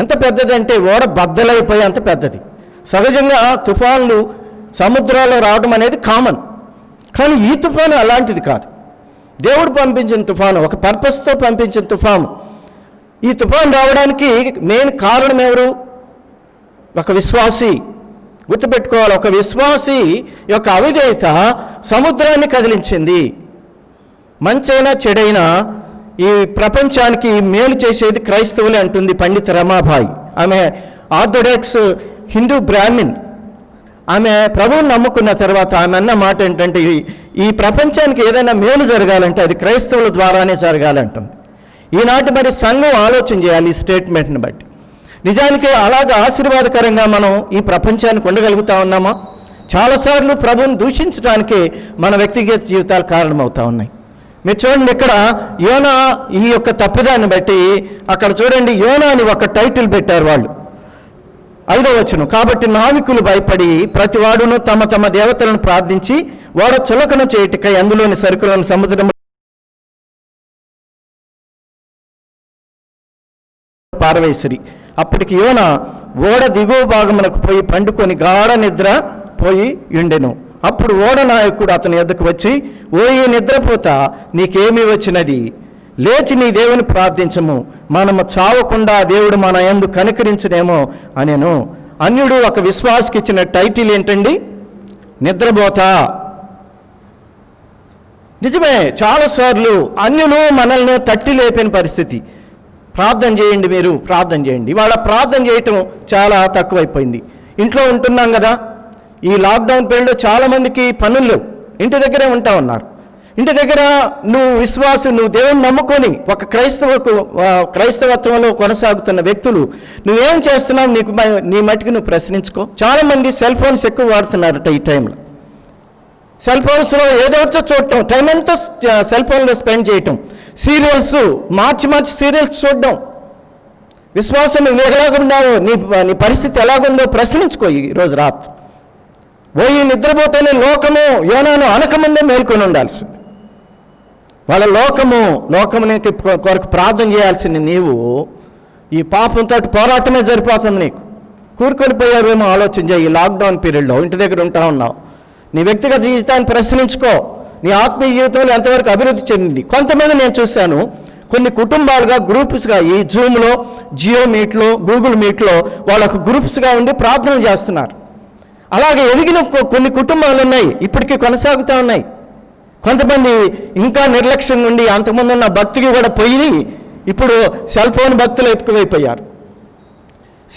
ఎంత పెద్దదంటే ఓడ బద్దలైపోయి అంత పెద్దది. సహజంగా తుఫాన్లు సముద్రాల్లో రావడం అనేది కామన్, కానీ ఈ తుఫాను అలాంటిది కాదు. దేవుడు పంపించిన తుఫాను, ఒక పర్పస్తో పంపించిన తుఫాను. ఈ తుఫాను రావడానికి మెయిన్ కారణం ఎవరు? ఒక విశ్వాసి. గుర్తుపెట్టుకోవాలి, ఒక విశ్వాసి యొక్క అవిధేయత సముద్రాన్ని కదిలించింది. మంచైనా చెడైనా ఈ ప్రపంచానికి మేలు చేసేది క్రైస్తవులే అంటుంది పండిత రమాబాయి. ఆమె ఆర్థోడాక్స్ హిందూ బ్రాహ్మిన్. ఆమె ప్రభువుని నమ్ముకున్న తర్వాత ఆమె అన్న మాట ఏంటంటే, ఈ ప్రపంచానికి ఏదైనా మేలు జరగాలంటే అది క్రైస్తవుల ద్వారానే జరగాలంటుంది. ఈనాటి మరి సంఘం ఆలోచన చేయాలి ఈ స్టేట్మెంట్ని బట్టి. నిజానికి అలాగా ఆశీర్వాదకరంగా మనం ఈ ప్రపంచానికి ఉండగలుగుతా ఉన్నామా? చాలాసార్లు ప్రభువుని దూషించడానికే మన వ్యక్తిగత జీవితాలు కారణమవుతా ఉన్నాయి. మీరు చూడండి, ఇక్కడ యోనా ఈ యొక్క తప్పిదాన్ని బట్టి అక్కడ చూడండి, యోనా అని ఒక టైటిల్ పెట్టారు వాళ్ళు. 5వ వచనం, కాబట్టి నావికులు భయపడి ప్రతివాడును తమ తమ దేవతలను ప్రార్థించి ఓడ చులకన చేయుటకై అందులోని సరుకులను సముద్రం పారవేసిరి. అప్పటికి యోనా ఓడ దిగువ భాగమునకు పోయి పండుకొని గాఢ నిద్ర పోయి ఉండెను. అప్పుడు ఓడ నాయకుడు అతని ఎద్దకు వచ్చి, ఓ ఈ నిద్రపోతా, నీకేమీ వచ్చినది? లేచి నీ దేవుని ప్రార్థించము, మనము చావకుండా దేవుడు మన యందు కనికరించడేమో అనేను. అన్యుడు ఒక విశ్వాసకి ఇచ్చిన టైటిల్ ఏంటండి? నిద్రపోతా. నిజమే, చాలాసార్లు అన్యులు మనల్ని తట్టి లేపిన పరిస్థితి. ప్రార్థన చేయండి, మీరు ప్రార్థన చేయండి. వాళ్ళ ప్రార్థన చేయటం చాలా తక్కువైపోయింది. ఇంట్లో ఉంటున్నాం కదా, ఈ లాక్డౌన్ పీరియడ్లో చాలామందికి పనులు లేవు, ఇంటి దగ్గరే ఉంటా ఉన్నారు. ఇంటి దగ్గర నువ్వు దేవుని నమ్ముకొని ఒక క్రైస్తవత్వంలో కొనసాగుతున్న వ్యక్తులు నువ్వేం చేస్తున్నావు నీ మట్టుకు నువ్వు ప్రశ్నించుకో. చాలామంది సెల్ ఫోన్స్ ఎక్కువ వాడుతున్నారట ఈ టైంలో. సెల్ ఫోన్స్లో ఏదో చూడటం, టైం అంతా సెల్ ఫోన్లో స్పెండ్ చేయటం, సీరియల్స్ మార్చి సీరియల్స్ చూడడం. విశ్వాసం నువ్వు ఎలాగున్నావు, నీ పరిస్థితి ఎలాగుందో ప్రశ్నించుకో ఈరోజు రాత్రి. పోయి నిద్రపోతేనే లోకము యోనాను అనకముందే మేల్కొని ఉండాల్సింది. వాళ్ళ లోకముని కొరకు ప్రార్థన చేయాల్సింది నీవు ఈ పాపంతో పోరాటమే సరిపోతుంది. నీకు కూరుకొని పోయావేమో ఆలోచన చేయి. ఈ లాక్డౌన్ పీరియడ్లో ఇంటి దగ్గర ఉంటా ఉన్నావు. నీ వ్యక్తిగత జీవితాన్ని ప్రశ్నించుకో. నీ ఆత్మీయ జీవితంలో ఎంతవరకు అభివృద్ధి చెందింది? కొంతమంది నేను చూశాను, కొన్ని కుటుంబాలుగా గ్రూప్స్గా ఈ జూమ్లో, జియో మీట్లో, గూగుల్ మీట్లో వాళ్ళకు గ్రూప్స్గా ఉండి ప్రార్థనలు చేస్తున్నారు. అలాగే ఎదిగిన కొన్ని కుటుంబాలు ఉన్నాయి, ఇప్పటికీ కొనసాగుతూ ఉన్నాయి. కొంతమంది ఇంకా నిర్లక్ష్యం నుండి అంతకుముందు ఉన్న భక్తికి కూడా పోయి ఇప్పుడు సెల్ ఫోన్ భక్తులు ఎక్కువైపోయారు,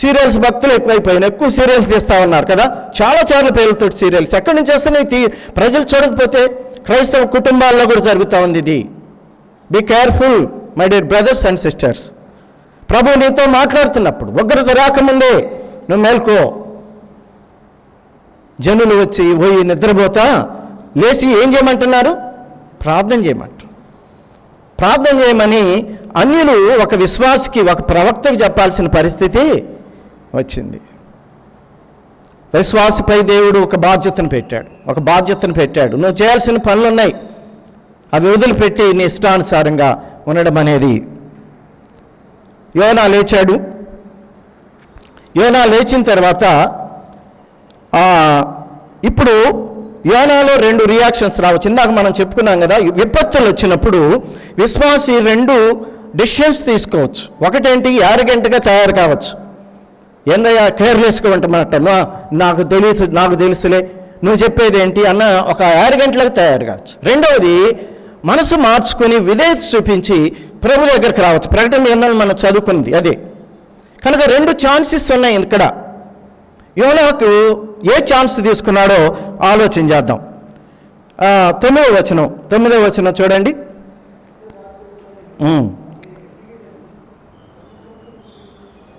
సీరియల్స్ భక్తులు ఎక్కువైపోయినాయి. ఎక్కువ సీరియల్స్ తీస్తూ ఉన్నారు కదా, చాలా పేర్లతో సీరియల్స్. ఎక్కడి నుంచి వస్తున్నాయి? ప్రజలు చూడకపోతే క్రైస్తవ కుటుంబాల్లో కూడా జరుగుతూ ఉంది ఇది. Be careful my dear brothers and sisters. ప్రభు నీతో మాట్లాడుతున్నప్పుడు ఉగ్రత రాకముందే నువ్వు మేల్కో. జనులు వచ్చి పోయి నిద్రపోతా లేచి ఏం చేయమంటున్నారు? ప్రార్థన చేయమంటారు. ప్రార్థన చేయమని అన్యులు ఒక విశ్వాసికి, ఒక ప్రవక్తకి చెప్పాల్సిన పరిస్థితి వచ్చింది. విశ్వాసపై దేవుడు ఒక బాధ్యతను పెట్టాడు. నువ్వు చేయాల్సిన పనులు ఉన్నాయి, అవి వదిలిపెట్టి నీ ఇష్టానుసారంగా ఉండడం అనేది. యోనా లేచాడు. యోనా లేచిన తర్వాత ఇప్పుడు యోనాలో 2 రియాక్షన్స్ రావచ్చు. ఇందాక మనం చెప్పుకున్నాం కదా, విపత్తులు వచ్చినప్పుడు విశ్వాసి 2 డెసిషన్స్ తీసుకోవచ్చు. ఒకటేంటి, యారగెంట్గా తయారు కావచ్చు. ఏందయ్యా కేర్లెస్గా ఉంటామన్నట్ట, నాకు తెలుసులే, నువ్వు చెప్పేది ఏంటి అన్న ఒక యారగెంట్లకు తయారు కావచ్చు. రెండవది, మనసు మార్చుకొని విధేయత చూపించి ప్రభు దగ్గరికి రావచ్చు. ప్రకటన గ్రంథంలో మనం చదువుకున్నది అదే. కనుక 2 ఛాన్సెస్ ఉన్నాయి ఇక్కడ. యోనాకు ఏ ఛాన్స్ తీసుకున్నాడో ఆలోచన చేద్దాం. 9వ వచనం చూడండి.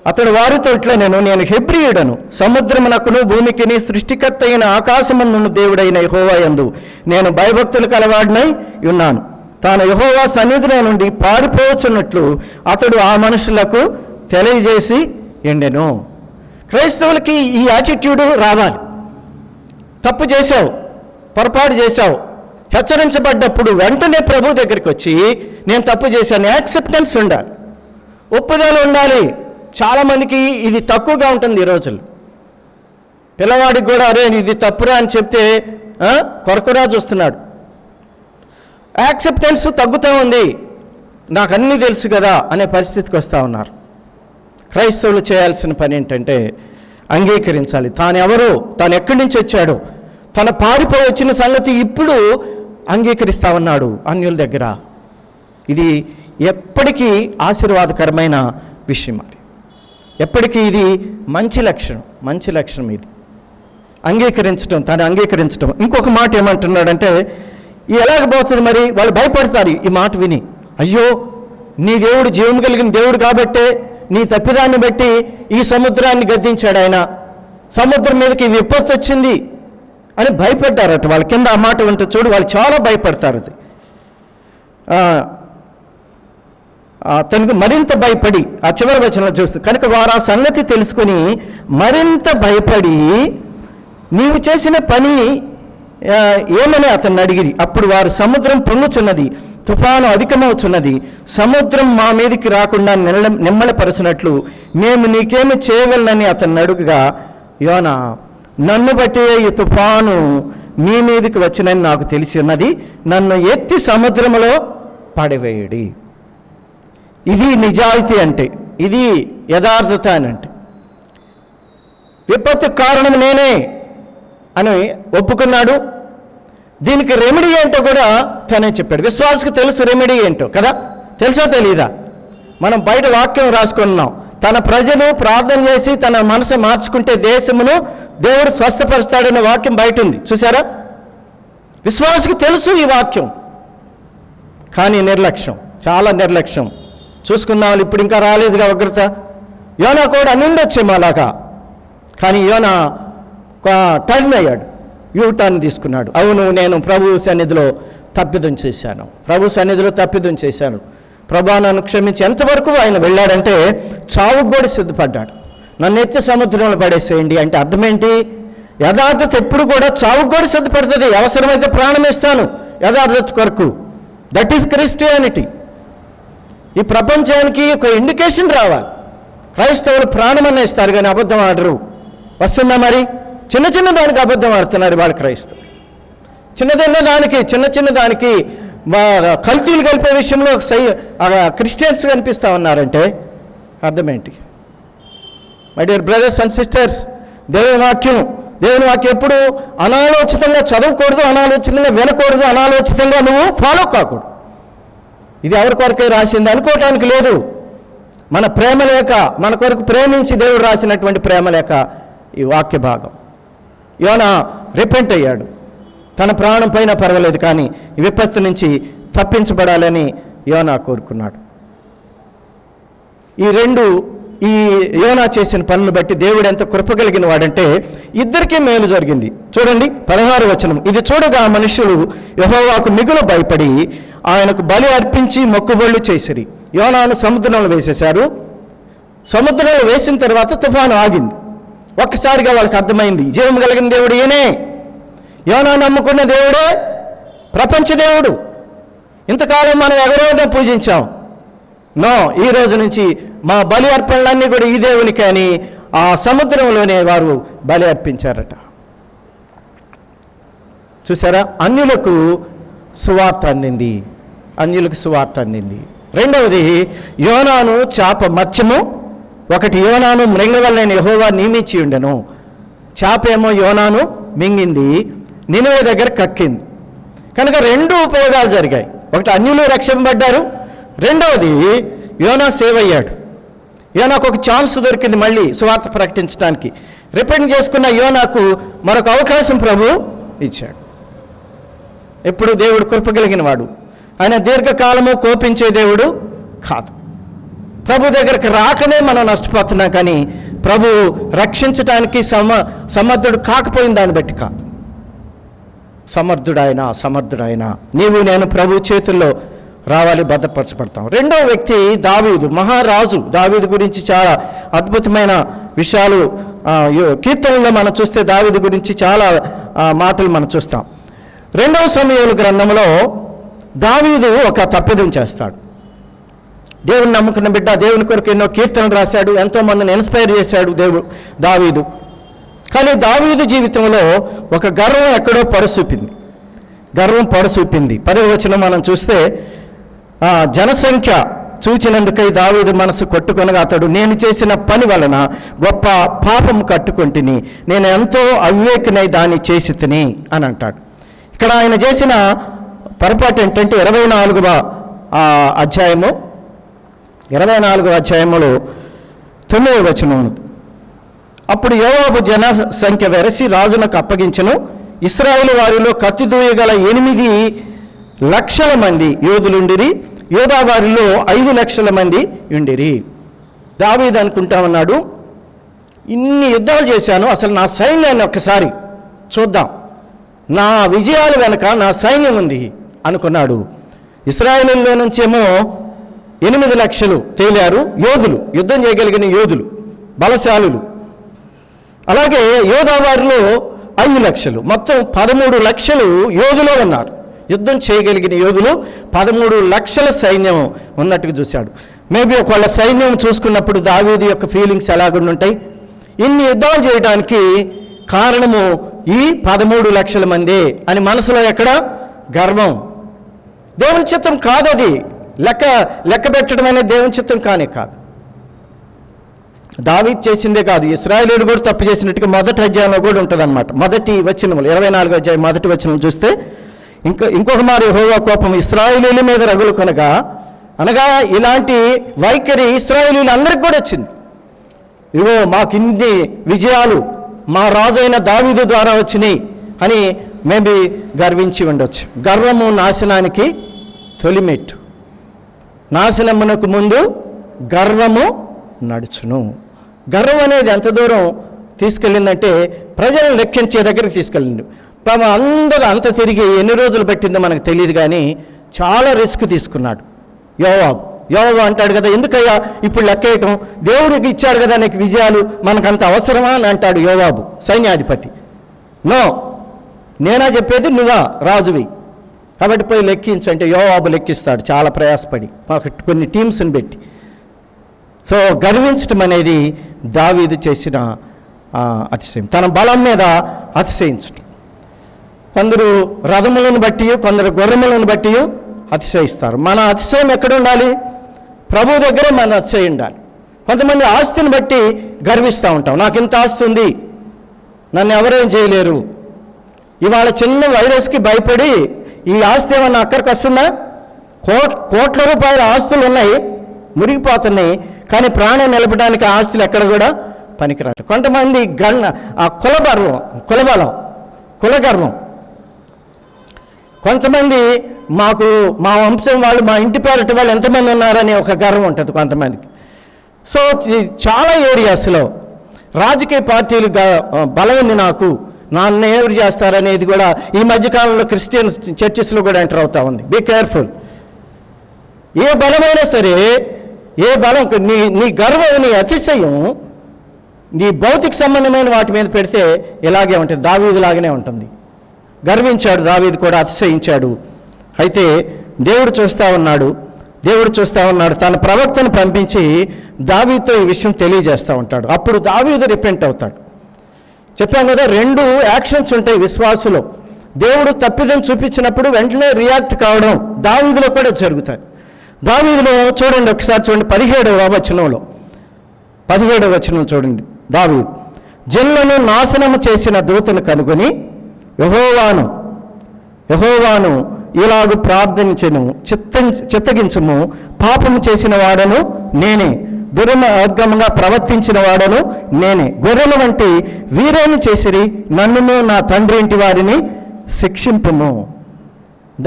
అతడు వారితో ఇట్లా, నేను హెబ్రీయుడను, సముద్రమునకును భూమికిని సృష్టికర్త అయిన ఆకాశమందును దేవుడైన యెహోవా యందు నేను భయభక్తులు కలవాడినై ఉన్నాను. తాను యెహోవా సన్నిధిలో నుండి పారిపోవచ్చున్నట్లు అతడు ఆ మనుషులకు తెలియజేసి ఎండెను. క్రైస్తవులకి ఈ యాటిట్యూడ్ రావాలి. తప్పు చేశావు, పొరపాటు చేశావు, హెచ్చరించబడ్డప్పుడు వెంటనే ప్రభు దగ్గరికి వచ్చి నేను తప్పు చేశాను, యాక్సెప్టెన్స్ ఉండాలి, ఒప్పుదల ఉండాలి. చాలామందికి ఇది తక్కువగా ఉంటుంది ఈ రోజుల్లో. పిల్లవాడికి కూడా అరే ఇది తప్పురా అని చెప్తే కొరకురా చూస్తున్నాడు. యాక్సెప్టెన్స్ తగ్గుతూ ఉంది. నాకు అన్నీ తెలుసు కదా అనే పరిస్థితికి వస్తూ ఉన్నారు. క్రైస్తవులు చేయాల్సిన పని ఏంటంటే అంగీకరించాలి. తాను ఎవరో, తాను ఎక్కడి నుంచి వచ్చాడో, తన పారిపోయి వచ్చిన సంగతి ఇప్పుడు అంగీకరిస్తా ఉన్నాడు అన్యుల దగ్గర. ఇది ఎప్పటికీ ఆశీర్వాదకరమైన విషయం. అది ఎప్పటికీ ఇది మంచి లక్షణం ఇది అంగీకరించడం, తాను అంగీకరించడం. ఇంకొక మాట ఏమంటున్నాడంటే, ఎలాగ పోతుంది మరి, వాళ్ళు భయపడతారు ఈ మాట విని. అయ్యో నీ దేవుడు జీవం కలిగిన దేవుడు కాబట్టే నీ తప్పిదాన్ని బట్టి ఈ సముద్రాన్ని గద్దించాడు ఆయన, సముద్రం మీదకి విపత్తు వచ్చింది అని భయపడ్డారట. వాళ్ళ కింద ఆ మాట ఉంటే చూడు, వాళ్ళు చాలా భయపడతారు. అది తనకు మరింత భయపడి, ఆ చివరి వచనంలో చూస్తూ, కనుక వారు ఆ సంగతి తెలుసుకొని మరింత భయపడి నీవు చేసిన పని ఏమని అతన్ని అడిగిరి. అప్పుడు వారు, సముద్రం పొంగుచున్నది, తుఫాను అధికమవుతున్నది, సముద్రం మా మీదికి రాకుండా నిమ్మలపరచినట్లు మేము నీకేమి చేయగలనని అతన్ని అడుగుగా, యోనా నన్ను బట్టి ఈ తుఫాను మీ మీదికి వచ్చినని నాకు తెలిసి ఉన్నది, నన్ను ఎత్తి సముద్రములో పడవేయడి. ఇది నిజాయితీ అంటే, ఇది యథార్థత అని అంటే. విపత్తు కారణం నేనే అని ఒప్పుకున్నాడు. దీనికి రెమెడీ ఏంటో కూడా తనే చెప్పాడు. విశ్వాసకు తెలుసు రెమెడీ ఏంటో కదా, తెలుసా తెలీదా? మనం బయట వాక్యం రాసుకున్నాం, తన ప్రజలు ప్రార్థన చేసి తన మనసు మార్చుకుంటే దేశమును దేవుడు స్వస్థపరుస్తాడనే వాక్యం బయట ఉంది, చూసారా? విశ్వాసకు తెలుసు ఈ వాక్యం, కానీ నిర్లక్ష్యం, చాలా నిర్లక్ష్యం. చూసుకుందాం, ఇప్పుడు ఇంకా రాలేదుగా ఉగ్రత. యోనా కూడా నిండొచ్చేమో అలాగా, కానీ యోనా టర్న్ అయ్యాడు, టర్న్ తీసుకున్నాడు. అవును, నేను ప్రభు సన్నిధిలో తప్పిదం చేశాను, ప్రభు నన్ను క్షమించి. ఎంతవరకు ఆయన వెళ్ళాడంటే చావుకు కూడా సిద్ధపడ్డాడు. నన్ను ఎత్తి సముద్రంలో పడేసేయండి అంటే అర్థం ఏంటి? యథార్థత ఎప్పుడు కూడా చావుకు కూడా సిద్ధపడుతుంది. అవసరమైతే ప్రాణం ఇస్తాను యథార్థత కొరకు. That is Christianity. ఈ ప్రపంచానికి ఒక ఇండికేషన్ రావాలి. క్రైస్తవులు ప్రాణమన్న ఇస్తారు కానీ అబద్ధం ఆడరు. వస్తుందా మరి? చిన్న దానికి అబద్ధం ఆడుతున్నారు వాళ్ళ క్రైస్తవులు. చిన్న దానికి కల్తీలు కలిపే విషయంలో క్రిస్టియన్స్ కనిపిస్తూ ఉన్నారంటే అర్థం ఏంటి? My dear brothers and sisters, దేవుని వాక్యం ఎప్పుడు అనాలోచితంగా చదవకూడదు, అనాలోచితంగా వినకూడదు, అనాలోచితంగా నువ్వు ఫాలో కాకూడదు. ఇది ఎవరి కొరకే రాసింది అనుకోవటానికి లేదు. మన ప్రేమ లేక, మన కొరకు ప్రేమించి దేవుడు రాసినటువంటి ప్రేమ లేక ఈ వాక్య భాగం. యోనా రిపెంట్ అయ్యాడు. తన ప్రాణం పైన పర్వాలేదు కానీ ఈ విపత్తు నుంచి తప్పించబడాలని యోనా కోరుకున్నాడు. ఈ యోనా చేసిన పనులు బట్టి దేవుడు ఎంత కృప కలిగిన వాడంటే ఇద్దరికీ మేలు జరిగింది. చూడండి 16వ వచనం. ఇది చూడగా మనుషులు యెహోవాకు మిగులు భయపడి ఆయనకు బలి అర్పించి మొక్కుబళ్ళు చేసిరి. యోనాను సముద్రంలో వేసేశారు. సముద్రంలో వేసిన తర్వాత తుఫాను ఆగింది. ఒక్కసారిగా వాళ్ళకి అర్థమైంది, జీవం కలిగిన దేవుడు ఈయనే, యోనా నమ్ముకున్న దేవుడే ప్రపంచ దేవుడు. ఇంతకాలం మనం ఎవరెవరినో పూజించాం. నో, ఈ రోజు నుంచి మా బలి అర్పణలన్నీ కూడా ఈ దేవునికి అని ఆ సముద్రంలోనే వారు బలి అర్పించారట. చూసారా, అన్యులకు సువార్త అందింది, అన్యులకు సువార్త అందింది. రెండవది, యోనాను చేప మత్స్యము, ఒకటి యోనాను మృంగవల్లని యెహోవా నియమించి ఉండెను. చేప ఏమో యోనాను మింగింది, నినివే దగ్గర కక్కింది. కనుక రెండు ఉపయోగాలు జరిగాయి. ఒకటి, అన్యులు రక్షింపబడ్డారు. రెండవది, యోనా సేవ్ అయ్యాడు. యోనాకు ఒక ఛాన్స్ దొరికింది మళ్ళీ సువార్త ప్రకటించడానికి. రిపెంట్ చేసుకున్న యోనాకు మరొక అవకాశం ప్రభు ఇచ్చాడు. ఎప్పుడు దేవుడు కృప కలిగిన వాడు, ఆయన దీర్ఘకాలము కోపించే దేవుడు కాదు. ప్రభు దగ్గరికి రాకనే మనం నష్టపోతున్నాం, కానీ ప్రభు రక్షించడానికి సమర్థుడు కాకపోయిన దాన్ని బట్టి కాదు. సమర్థుడాయన నీవు నేను ప్రభు చేతుల్లో రావాలి, భద్రపరచబడతాం. రెండవ వ్యక్తి దావీదు, మహారాజు. దావీదు గురించి చాలా అద్భుతమైన విషయాలు కీర్తనలో మనం చూస్తే దావీదు గురించి చాలా మాటలు మనం చూస్తాం. రెండవ సమూయేలు గ్రంథంలో దావీదు ఒక తప్పిదం చేస్తాడు. దేవుని నమ్ముకున్న బిడ్డ, దేవుని కొరకు ఎన్నో కీర్తనలు రాశాడు, ఎంతోమందిని ఇన్స్పైర్ చేశాడు దావీదు. కానీ దావీదు జీవితంలో ఒక గర్వం ఎక్కడో పొడసూపింది. 10వ వచనం మనం చూస్తే, జనసంఖ్య చూచినందుకై దావీదు మనసు కొట్టుకొనగా అతడు, నేను చేసిన పని వలన గొప్ప పాపము కట్టుకొంటిని, నేను ఎంతో అవివేకనై దాన్ని చేసి తిని అని అంటాడు. ఇక్కడ ఆయన చేసిన పొరపాటు ఏంటంటే 24వ అధ్యాయము 24వ అధ్యాయములో 9వ వచనం. అప్పుడు యోవాబు జన సంఖ్య వెరసి రాజునకు అప్పగించెను. ఇశ్రాయేలు వారిలో కత్తి దూయగల 8 లక్షల మంది యోధులుండిరి, యోధా వారిలో 5 లక్షల మంది ఉండిరి. దావీదు అనుకుంటా ఉన్నాడు, ఇన్ని యుద్ధాలు చేశాను, అసలు నా సైన్యాన్ని ఒక్కసారి చూద్దాం, నా విజయాల వెనక నా సైన్యం ఉంది అనుకున్నాడు. ఇశ్రాయేలులో నుంచేమో 8 లక్షలు తేలారు యోధులు, యుద్ధం చేయగలిగిన యోధులు, బలశాలులు. అలాగే యోధా వారిలో 5 లక్షలు, మొత్తం 13 లక్షలు యోధులు ఉన్నారు. యుద్ధం చేయగలిగిన యోధులు 13 లక్షల సైన్యం ఉన్నట్టుగా చూశాడు. మేబీ ఒకవేళ సైన్యం చూసుకున్నప్పుడు దావీదు యొక్క ఫీలింగ్స్ ఎలాగుండుంటాయి? ఇన్ని యుద్ధాలు చేయడానికి కారణము ఈ 13 లక్షల మంది అని మనసులో ఎక్కడ గర్వం. దేవుని చిత్తం కాదు అది. లెక్క పెట్టడం అనేది దేవుని చిత్తం కానే కాదు. దావీదు చేసిందే కాదు, ఇశ్రాయేలీయులు కూడా తప్పు చేసినట్టుగా మొదటి అధ్యాయంలో కూడా ఉంటుంది అన్నమాట. మొదటి వచనములు 24వ అధ్యాయం మొదటి వచనం చూస్తే, ఇంకొక మారు యెహోవా కోపం ఇశ్రాయేలీయుల మీద రగులు కొనగా, అనగా ఇలాంటి వైఖరి ఇశ్రాయేలీయులు అందరికి కూడా వచ్చింది. ఇవో మాకు ఇన్ని విజయాలు మా రాజు అయిన దావీదు ద్వారా వచ్చినాయి అని మేబీ గర్వించి ఉండొచ్చు. గర్వము నాశనానికి తొలిమెట్టు. నాశనమునకు ముందు గర్వము నడుచును. గర్వం అనేది ఎంత దూరం తీసుకెళ్ళిందంటే ప్రజలను లెక్కించే దగ్గరికి తీసుకెళ్ళింది. అందరూ అంత తిరిగి ఎన్ని రోజులు పెట్టిందో మనకు తెలియదు, కానీ చాలా రిస్క్ తీసుకున్నాడు యోవాబు అంటాడు కదా, ఎందుకయ్యా ఇప్పుడు లెక్కేయటం, దేవుడికి ఇచ్చాడు కదా నీకు విజయాలు, మనకంత అవసరమా అని అంటాడు యోవాబు సైన్యాధిపతి. నో, నేనా చెప్పేది, నువ్వా రాజువి, కాబట్టి పోయి లెక్కించంటే యోవాబు లెక్కిస్తాడు చాలా ప్రయాసపడి, మాకు కొన్ని టీమ్స్ని పెట్టి. సో గర్వించటం అనేది దావీదు చేసిన అతిశయం, తన బలం మీద అతిశయించటం. కొందరు రథములను బట్టి, కొందరు గుర్రములను బట్టి అతిశయిస్తారు. మన అతిశయం ఎక్కడ ఉండాలి? ప్రభు దగ్గర మన అతిశయం ఉండాలి. కొంతమంది ఆస్తిని బట్టి గర్విస్తూ ఉంటాం, నాకు ఇంత ఆస్తి ఉంది, నన్ను ఎవరేం చేయలేరు. ఇవాళ చిన్న వైరస్కి భయపడి ఈ ఆస్తి ఏమన్నా అక్కడికి వస్తుందా? కోట్ల రూపాయల ఆస్తులు ఉన్నాయి, మురిగిపోతున్నాయి, కానీ ప్రాణం నిలపడానికి ఆస్తులు ఎక్కడ కూడా పనికిరాదు. కొంతమంది కులగర్వం. కొంతమంది మా వంశం వాళ్ళు, మా ఇంటి పేరటి వాళ్ళు ఎంతమంది ఉన్నారని ఒక గర్వం ఉంటుంది కొంతమందికి. సో చాలా ఏరియాస్లో రాజకీయ పార్టీలు బలం ఉంది, నన్ను ఎవరు చేస్తారనేది కూడా ఈ మధ్యకాలంలో క్రిస్టియన్ చర్చెస్లో కూడా ఎంటర్ అవుతా ఉంది. Be careful. ఏ బలమైనా సరే, ఏ బలం, నీ గర్వం, నీ అతిశయం నీ భౌతిక సంబంధమైన వాటి మీద పెడితే ఇలాగే ఉంటుంది, దావీదులాగానే ఉంటుంది. గర్వించాడు దావీదు కూడా, అతిశయించాడు. అయితే దేవుడు చూస్తూ ఉన్నాడు, తన ప్రవక్తను పంపించి దావీదుతో ఈ విషయం తెలియజేస్తూ ఉంటాడు. అప్పుడు దావీదు రిపెంట్ అవుతాడు. చెప్పాను కదా, 2 యాక్షన్స్ ఉంటాయి విశ్వాసులో. దేవుడు తప్పిదం చూపించినప్పుడు వెంటనే రియాక్ట్ కావడం దావీదులో కూడా జరుగుతుంది. దావీదులో చూడండి, ఒకసారి చూడండి 17వ వచనం చూడండి. దావీదు, జనులను నాశనము చేసిన దూతను కనుగొని యెహోవాను ఇలాగు ప్రార్థించెను, చిత్తగించుము, పాపము చేసిన వాడను నేనే, దుర్మార్గముగా ప్రవర్తించిన వాడను నేనే, గొర్రెల వంటి వీరేమి చేసిరి, నన్నును నా తండ్రి ఇంటి వారిని శిక్షింపుము.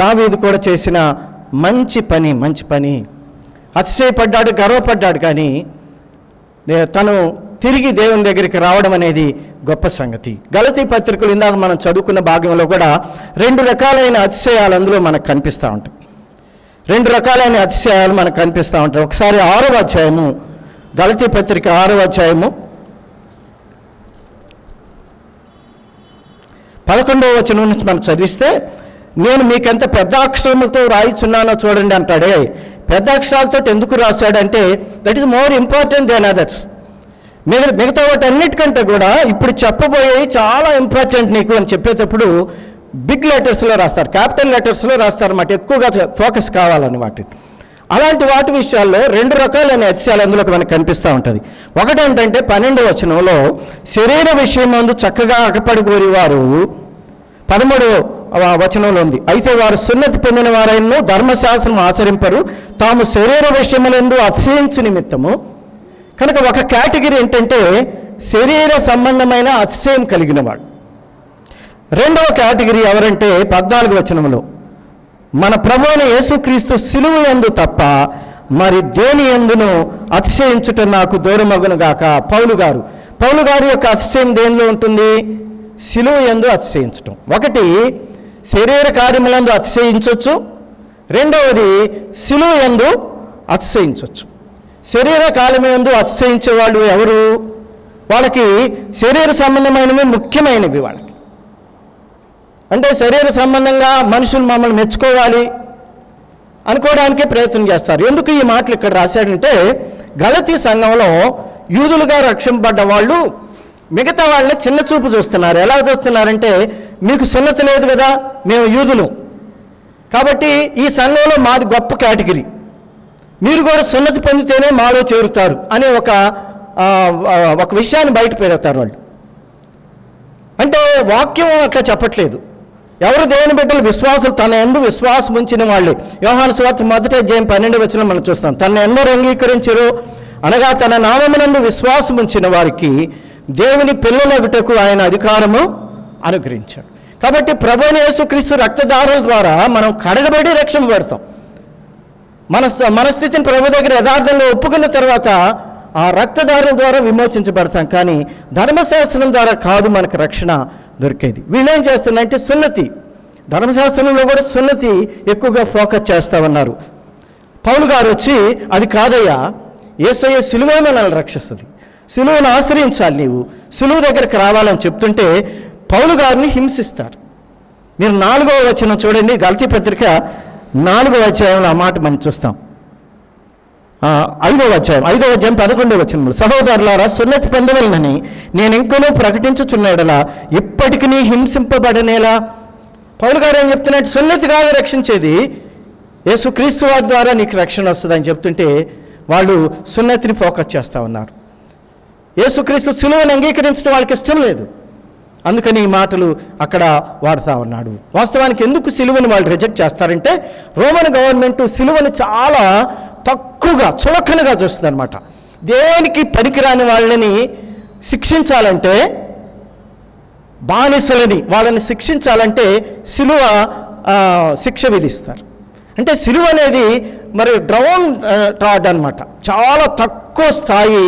దావీదు కూడా చేసిన మంచి పని. అతిశయపడ్డాడు, గర్వపడ్డాడు, కానీ తను తిరిగి దేవుని దగ్గరికి రావడం అనేది గొప్ప సంగతి. గలతీ పత్రికలు ఇందాక మనం చదువుకున్న భాగంలో కూడా 2 రకాలైన అతిశయాలు అందులో మనకు కనిపిస్తూ ఉంటాయి. 2 రకాలైన అతిశయాలు మనకు కనిపిస్తూ ఉంటాయి. ఒకసారి 6వ అధ్యాయము, గలతీ పత్రిక 6వ అధ్యాయము 11వ వచనం నుంచి మనం చదివిస్తే, నేను మీకెంత పెద్ద అక్షరములతో రాయిచున్నానో చూడండి అంటాడే. పెద్ద అక్షరాలతో ఎందుకు రాశాడంటే that is more important then others. మిగతా వాటి అన్నిటికంటే కూడా ఇప్పుడు చెప్పబోయేవి చాలా ఇంపార్టెంట్ నీకు అని చెప్పేటప్పుడు బిగ్ లెటర్స్లో రాస్తారు, క్యాపిటల్ లెటర్స్లో రాస్తారు అన్నమాట, ఎక్కువగా ఫోకస్ కావాలని వాటి. అలాంటి వాటి విషయాల్లో 2 రకాలైన అతిశయాలు అందులో మనకు కనిపిస్తూ ఉంటుంది. ఒకటి ఏంటంటే 12వ వచనంలో, శరీర విషయం నందు చక్కగా అకపడి కోరేవారు, 13వ వచనంలో ఉంది, అయితే వారు సున్నతి పొందిన వారైనను ధర్మశాస్త్రం ఆచరింపరు, తాము శరీర విషయములందు అతిశయించు నిమిత్తము. కనుక ఒక కేటగిరీ ఏంటంటే శరీర సంబంధమైన అతిశయం కలిగిన వాడు. 2వ కేటగిరీ ఎవరంటే 14వ వచనంలో, మన ప్రభువైన యేసుక్రీస్తు సిలువ యందు తప్ప మరి దేని యందును అతిశయించుట నాకు దూరమగును గాక. పౌలు గారి యొక్క అతిశయం దేనిలో ఉంటుంది? సిలువ యందు అతిశయించటం. ఒకటి శరీర కార్యములందు అతిశయించవచ్చు, రెండవది సిలువ యందు అతిశయించవచ్చు. శరీర కార్యములందు అతిశయించే వాళ్ళు ఎవరు? వాళ్ళకి శరీర సంబంధమైనవి ముఖ్యమైనవి. వాళ్ళకి అంటే శరీర సంబంధంగా మనుషులు మమ్మల్ని మెచ్చుకోవాలి అనుకోవడానికే ప్రయత్నం చేస్తారు. ఎందుకు ఈ మాటలు ఇక్కడ రాశాడంటే, గలతీ సంఘంలో యూదులుగా రక్షింపబడ్డ వాళ్ళు మిగతా వాళ్ళని చిన్న చూపు చూస్తున్నారు. ఎలా చూస్తున్నారంటే, మీకు సున్నతి లేదు కదా, మేము యూదులు కాబట్టి ఈ సంఘంలో మాది గొప్ప కేటగిరీ, మీరు కూడా సున్నతి పొందితేనే మాలో చేరుతారు అనే ఒక విషయాన్ని బయట పెడతారు వాళ్ళు. అంటే వాక్యం అట్లా చెప్పట్లేదు. ఎవరు దేవుని బిడ్డలు విశ్వాసులు, తన యందు విశ్వాసం ఉంచిన వాళ్ళే. యోహాను సువార్త 1వ అధ్యాయం 12వ వచనం మనం చూస్తాం. తన ఎందరు అంగీకరించరు అనగా తన నామమునందు విశ్వాసం ఉంచిన వారికి దేవుని పిల్లలగుటకు ఆయన అధికారము అనుగ్రహించాడు. కాబట్టి ప్రభువైన యేసుక్రీస్తు రక్తధారుల ద్వారా మనం కడగబడి రక్షింపబడతాం. మన స్థితిని ప్రభు దగ్గర యథార్థంగా ఒప్పుకున్న తర్వాత ఆ రక్తధారుల ద్వారా విమోచించబడతాం. కానీ ధర్మశాస్త్రం ద్వారా కాదు మనకు రక్షణ దొరికేది. వీళ్ళేం చేస్తున్నారంటే సున్నతి, ధర్మశాస్త్రంలో కూడా సున్నతి ఎక్కువగా ఫోకస్ చేస్తా ఉన్నారు. పౌలు గారు వచ్చి అది కాదయ్యా, యేసయ్య సిలువే మనల్ని రక్షిస్తుంది, సిలువను ఆశ్రయించాలి, నీవు సిలువ దగ్గరికి రావాలని చెప్తుంటే పౌలు గారిని హింసిస్తారు. మీరు 4వ వచనం చూడండి, గలతీ పత్రిక 4వ అధ్యాయంలో ఆ మాట మనం చూస్తాం. 5వ అధ్యాయం 11వ వచనంలో, సహోదరులారా సున్నతి పొందవలనని నేను ఇంకనూ ప్రకటించుచున్నాడలా ఇప్పటికీ హింసింపబడనేలా. పౌలు గారు ఏం చెప్తున్నట్టు, సున్నతి కాదు రక్షించేది, యేసుక్రీస్తు వారి ద్వారా నీకు రక్షణ వస్తుందని చెప్తుంటే వాళ్ళు సున్నతిని ఫోకస్ చేస్తూ ఉన్నారు. యేసుక్రీస్తు సిలువను అంగీకరించడం వాళ్ళకి ఇష్టం లేదు. అందుకని ఈ మాటలు అక్కడ వాడుతూ ఉన్నాడు. వాస్తవానికి ఎందుకు సిలువను వాళ్ళు రిజెక్ట్ చేస్తారంటే, రోమన్ గవర్నమెంట్ సిలువను చాలా తక్కువగా చులకనగా చూస్తుంది అనమాట. దేనికి పనికిరాని వాళ్ళని శిక్షించాలంటే, బానిసలని వాళ్ళని శిక్షించాలంటే సిలువ శిక్ష విధిస్తారు. అంటే సిలువ అనేది మరి డౌన్ ట్రాడ్ అనమాట, చాలా తక్కువ స్థాయి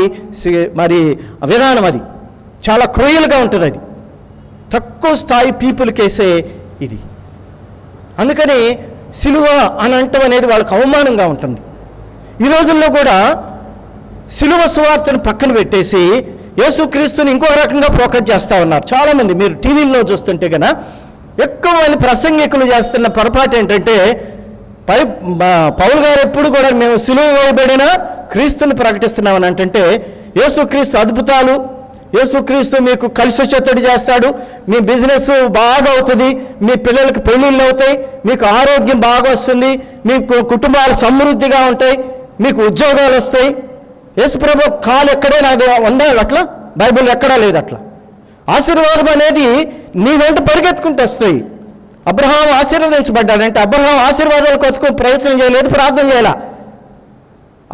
మరి విధానం, అది చాలా క్రూయల్గా ఉంటుంది, అది తక్కువ స్థాయి పీపుల్కి వేసే ఇది. అందుకని సిలువ అని అంటం అనేది వాళ్ళకి అవమానంగా ఉంటుంది. ఈ రోజుల్లో కూడా సిలువ సువార్తను పక్కన పెట్టేసి యేసుక్రీస్తుని ఇంకో రకంగా ఫోకస్ చేస్తూ ఉన్నారు చాలామంది. మీరు టీవీల్లో చూస్తుంటే కనుక ఎక్కువ మంది ప్రసంగికులు చేస్తున్న పొరపాటు ఏంటంటే పౌలు గారు ఎప్పుడు కూడా మేము సిలువ వేయబడిన క్రీస్తుని ప్రకటిస్తున్నామని అంటే యేసుక్రీస్తు అద్భుతాలు, యేసుక్రీస్తు మీకు కలిసి వచ్చేటట్టు చేస్తాడు, మీ బిజినెస్ బాగా అవుతుంది, మీ పిల్లలకు పెళ్ళిళ్ళు అవుతాయి, మీకు ఆరోగ్యం బాగా వస్తుంది, మీకు కుటుంబాలు సమృద్ధిగా ఉంటాయి, మీకు ఉద్యోగాలు వస్తాయి. యేసుప్రభు కాలు ఎక్కడే నాకు ఉందా అట్లా? బైబిల్ ఎక్కడా లేదు అట్లా. ఆశీర్వాదం అనేది నీ వెంట పరిగెత్తుకుంటూ వస్తాయి. అబ్రహాం ఆశీర్వదించబడ్డాడంటే అబ్రహాం ఆశీర్వాదాల కోసం ప్రయత్నం చేయలేదు, ప్రార్థన చేయాల.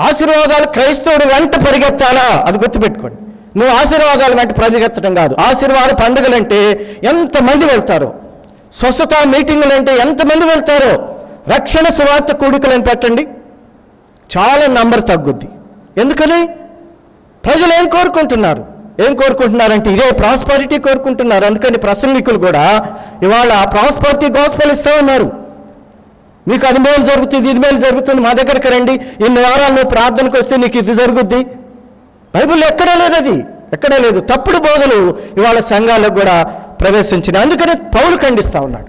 ఆశీర్వాదాలు క్రైస్తవుడు వెంట పరిగెత్తాలా, అది గుర్తుపెట్టుకోండి. నువ్వు ఆశీర్వాదాలు వెంట పరిగెత్తడం కాదు. ఆశీర్వాద పండుగలంటే ఎంతమంది వెళ్తారో, స్వస్థత మీటింగులంటే ఎంతమంది వెళ్తారో, రక్షణ సువార్త కూడికలను పెట్టండి, చాలా నంబర్ తగ్గుద్ది. ఎందుకని? ప్రజలు ఏం కోరుకుంటున్నారంటే ఇదే ప్రాస్పరిటీ కోరుకుంటున్నారు. అందుకని ప్రసంగికులు కూడా ఇవాళ ప్రాస్పరిటీ గాస్పెల్ ఇస్తూ ఉన్నారు. మీకు అది మేలు జరుగుతుంది, ఇది మేలు జరుగుతుంది, మా దగ్గరికి రండి, ఇన్ని వారాలు నువ్వు ప్రార్థనకు వస్తే నీకు ఇది జరుగుద్ది. బైబిల్లో ఎక్కడా లేదు, అది ఎక్కడా లేదు. తప్పుడు బోధలు ఇవాళ సంఘాలకు కూడా ప్రవేశించినాయి. అందుకని పౌలు ఖండిస్తూ ఉన్నాడు.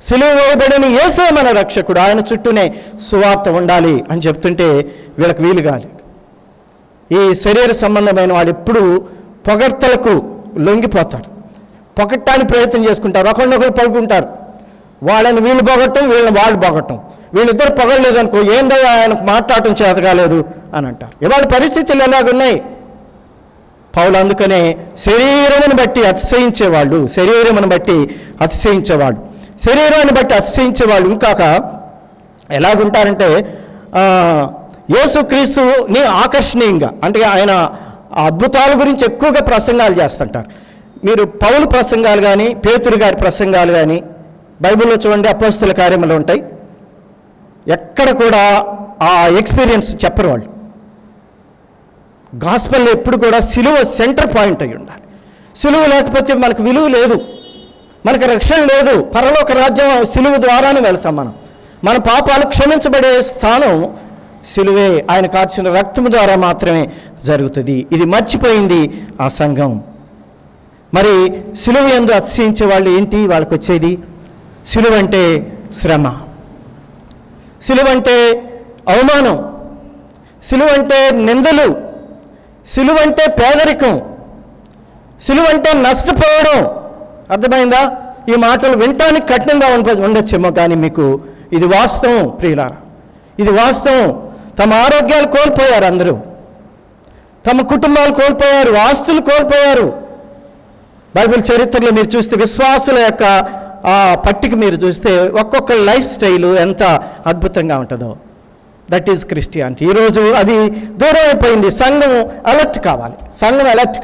సిలువ వేయబడిన యేసే మన రక్షకుడు, ఆయన చుట్టూనే సువార్త ఉండాలి అని చెప్తుంటే వీళ్ళకి వీలు కాలేదు. ఈ శరీర సంబంధమైన వాళ్ళు ఎప్పుడు పొగడ్తలకు లొంగిపోతారు, పొగట్టానికి ప్రయత్నం చేసుకుంటారు, ఒకరినొకరు పొగుంటారు. వాళ్ళని వీళ్ళు పొగట్టం, వీళ్ళని వాళ్ళు పొగట్టం. వీళ్ళిద్దరు పొగలేదనుకో, ఏందో ఆయనకు మాట్లాడటం చేత కాలేదు అని అంటారు. ఇవాళ పరిస్థితులు ఎలాగున్నాయి? పౌలు అందుకనే శరీరమును బట్టి అతిశయించేవాళ్ళు, శరీరమును బట్టి అతిశయించేవాళ్ళు ఇంకాక ఎలాగుంటారంటే యేసుక్రీస్తుని ఆకర్షణీయంగా, అంటే ఆయన అద్భుతాల గురించి ఎక్కువగా ప్రసంగాలు చేస్తుంటారు. మీరు పౌలు ప్రసంగాలు కానీ పేతురు గారి ప్రసంగాలు కానీ బైబిల్లో చూడండి, అపోస్తల కార్యములు ఉంటాయి. ఎక్కడ కూడా ఆ ఎక్స్పీరియన్స్ చెప్పరు వాళ్ళు. గాస్పెల్లో ఎప్పుడు కూడా సిలువ సెంటర్ పాయింట్ అయి ఉండాలి. సిలువ లేకపోతే మనకు విలువ లేదు, మనకు రక్షణ లేదు. పరలోక రాజ్యం సిలువ ద్వారానే వెళ్తాం. మన పాపాలు క్షమించబడే స్థానం సిలువే, ఆయన కార్చిన రక్తము ద్వారా మాత్రమే జరుగుతుంది. ఇది మర్చిపోయింది ఆ సంఘం. మరి సిలువ యందు అతిశయించే వాళ్ళు ఏంటి? వాళ్ళకి వచ్చేది సిలువ అంటే శ్రమ, సిలువ అంటే అవమానం, సిలువ అంటే నిందలు, సిలువ అంటే పేదరికం, సిలువ అంటే నష్టపోవడం. అర్థమైందా? ఈ మాటలు వినటానికి కఠినంగా ఉండొచ్చేమో, కానీ మీకు ఇది వాస్తవం ప్రియులారా, ఇది వాస్తవం. తమ ఆరోగ్యాలు కోల్పోయారు, అందరూ తమ కుటుంబాలు కోల్పోయారు, ఆస్తులు కోల్పోయారు. బైబిల్ చరిత్రలో మీరు చూస్తే విశ్వాసుల యొక్క ఆ పట్టిక మీరు చూస్తే ఒక్కొక్క లైఫ్ స్టైలు ఎంత అద్భుతంగా ఉంటుందో. That is Christianity. ఈరోజు అది దూరం అయిపోయింది. సంఘం అలర్ట్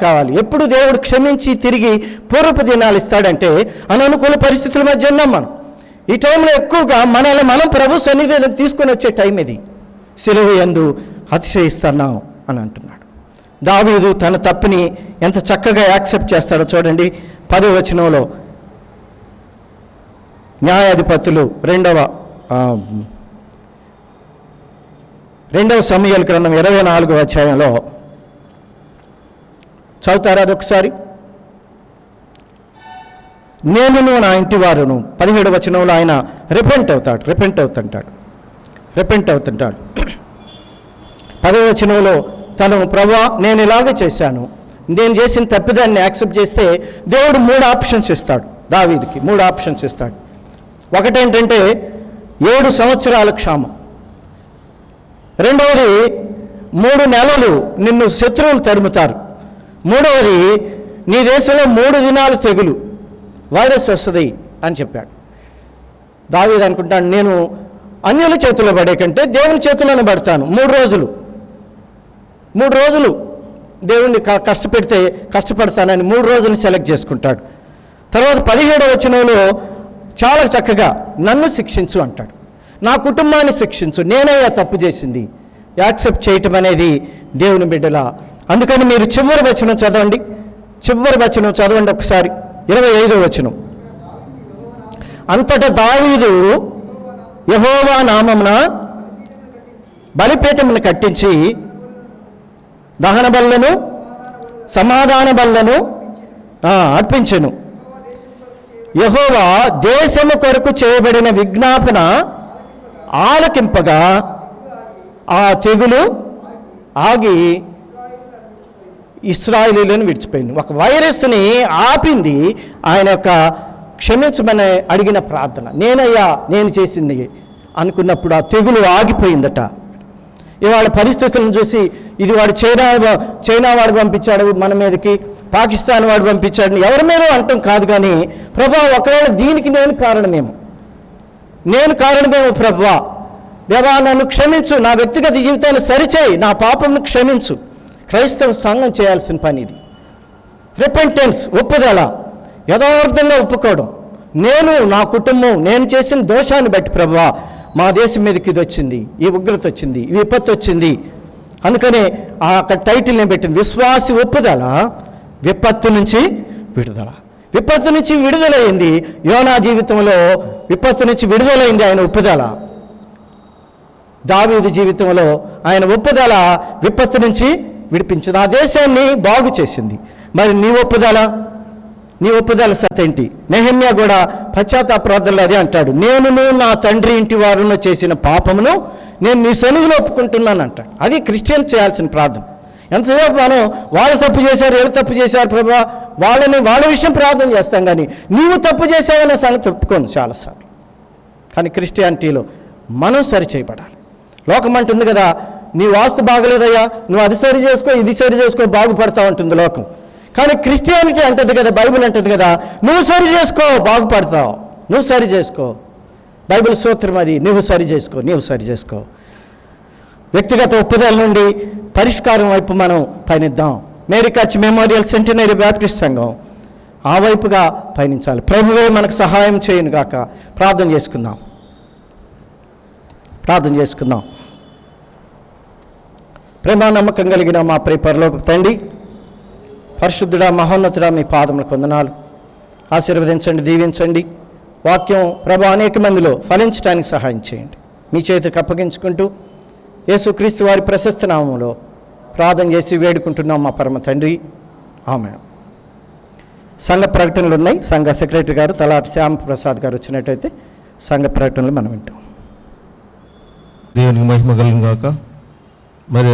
కావాలి. ఎప్పుడు దేవుడు క్షమించి తిరిగి పూర్వపు దినాలు ఇస్తాడంటే అననుకూల పరిస్థితుల మధ్య ఉన్నాం మనం. ఈ టైంలో ఎక్కువగా మనల్ని మనం ప్రభు సన్నిధిని తీసుకొని వచ్చే టైం ఇది. సిలువ యందు అతిశయిస్తున్నాం అని అంటున్నాడు. దావీదు తన తప్పుని ఎంత చక్కగా యాక్సెప్ట్ చేస్తాడో చూడండి. 10వ వచనంలో న్యాయాధిపతులు 2వ సమూయేలు గ్రంథం 24వ అధ్యాయంలో చదువుతారా అదొకసారి? నేనును నా ఇంటి వారును 17వ వచనంలో ఆయన రిపెంట్ అవుతుంటాడు. 10వ వచనంలో తను ప్రభువా నేను ఇలాగ చేశాను, నేను చేసిన తప్పిదాన్ని యాక్సెప్ట్ చేస్తే దేవుడు 3 ఆప్షన్స్ ఇస్తాడు. దావీదుకి 3 ఆప్షన్స్ ఇస్తాడు. ఒకటేంటంటే 7 సంవత్సరాల క్షామం, రెండవది 3 నెలలు నిన్ను శత్రువులు తరుముతారు, మూడవది నీ దేశంలో 3 దినాలు తెగులు వైరస్ వస్తుంది అని చెప్పాడు. దావీదు అనుకుంటాను, నేను అన్యుల చేతిలో పడే కంటే దేవుని చేతిలోనే పడతాను. 3 రోజులు దేవుణ్ణి కష్టపడతానని 3 రోజులు సెలెక్ట్ చేసుకుంటాడు. తర్వాత 17వ వచనంలో చాలా చక్కగా నన్ను శిక్షించు అంటాడు, నా కుటుంబాన్ని శిక్షించు, నేనయ్యా తప్పు చేసింది. యాక్సెప్ట్ చేయటం అనేది దేవుని బిడ్డల. అందుకని మీరు చివరి వచనం చదవండి ఒకసారి. 25వ వచనం. అంతటా దావీదు యెహోవా నామమున బలిపీఠమును కట్టించి దహన బలులను సమాధాన బలులను అర్పించెను. యెహోవా దేశము కొరకు చేయబడిన విజ్ఞాపన ఆలకింపగా ఆ తెగులు ఆగి ఇశ్రాయేలీయులను విడిచిపోయింది. ఒక వైరస్ని ఆపింది ఆయన యొక్క క్షమించమని అడిగిన ప్రార్థన. నేనయ్యా నేను చేసింది అనుకున్నప్పుడు ఆ తెగులు ఆగిపోయిందట. ఇవాళ పరిస్థితులను చూసి ఇది వాడు చైనా వాడు పంపించాడు మన మీదకి, పాకిస్తాన్ వాడు పంపించాడు, ఎవరి మీద అంటాం కాదు. కానీ ప్రభువా ఒకవేళ దీనికి నేను కారణమేమో ప్రభువా, దేవా నన్ను క్షమించు, నా వ్యక్తిగత జీవితాన్ని సరిచేయి, నా పాపంను క్షమించు. క్రైస్తవ సంఘం చేయాల్సిన పని ఇది. రిపెంటెన్స్, ఒప్పుదల, యథార్థంగా ఒప్పుకోవడం. నేను నా కుటుంబం నేను చేసిన దోషాన్ని బట్టి ప్రభువా మా దేశం మీదకి ఇది వచ్చింది, ఈ ఉగ్రత వచ్చింది, ఈ విపత్తు వచ్చింది, అందుకనే ఆ టైటిల్ నేను పెట్టింది విశ్వాసి ఒప్పుదల విపత్తు నుంచి విడుదల. విపత్తు నుంచి విడుదలైంది యోనా జీవితంలో, విపత్తు నుంచి విడుదలైంది ఆయన ఒప్పుదల. దావీదు జీవితంలో ఆయన ఒప్పుదల విపత్తు నుంచి విడిపించింది, ఆ దేశాన్ని బాగు చేసింది. మరి నీ ఒప్పుదల సతేంటి? నెహెమ్యా కూడా పశ్చాత్తాప ప్రార్థనలో అదే అంటాడు, నేనును నా తండ్రి ఇంటి వారును చేసిన పాపమును నేను నీ సన్నిధిలో ఒప్పుకుంటున్నాను అంటాడు. అది క్రిస్టియన్ చేయాల్సిన ప్రార్థన. ఎంతసేపు మనం వాళ్ళు తప్పు చేశారు, ఎవరు తప్పు చేశారు ప్రభువా, వాళ్ళ విషయం ప్రార్థన చేస్తాం, కానీ నీవు తప్పు చేశావనే సంగతి ఒప్పుకోను చాలాసార్లు. కానీ క్రిస్టియానిటీలో మనం సరి చేయబడాలి. లోకం అంటుంది కదా, నీ వాస్తు బాగలేదయ్యా, నువ్వు అది సరి చేసుకో, ఇది సరి చేసుకో, బాగుపడతావు అంటుంది లోకం. కానీ క్రిస్టియానిటీ అంటది కదా, బైబిల్ అంటది కదా, నువ్వు సరి చేసుకో బాగుపడతావు, నువ్వు సరి చేసుకో. బైబిల్ సూత్రం అది, నువ్వు సరి చేసుకో. వ్యక్తిగత ఒప్పుదల నుండి పరిష్కారం వైపు మనం పయనిద్దాం. Mary Kutch memorial centenary baptist సంఘం ఆ వైపుగా పయనించాలి. ప్రభువే మనకు సహాయం చేయను గాక. ప్రార్థన చేసుకుందాం. ప్రేమ నమ్మకం కలిగిన మా పరలోక తండ్రి, పరిశుద్ధుడా మహోన్నతుడా, మీ పాదములకు వందనాలు. ఆశీర్వదించండి, దీవించండి. వాక్యం ప్రభు అనేక మందిలో ఫలించడానికి సహాయం చేయండి. మీ చేతికి అప్పగించుకుంటూ యేసుక్రీస్తు వారి ప్రశస్త నామములో ప్రార్థన చేసి వేడుకుంటున్నాం మా పరమ తండ్రి, ఆమేన్. సంఘ ప్రకటనలు ఉన్నాయి. సంఘ సెక్రటరీ గారు తలాటి శ్యామ్ ప్రసాద్ గారు వచ్చినట్టయితే సంఘ ప్రకటనలు మనం వింటాం. దేవునికి మహిమ కలుగును గాక. మరి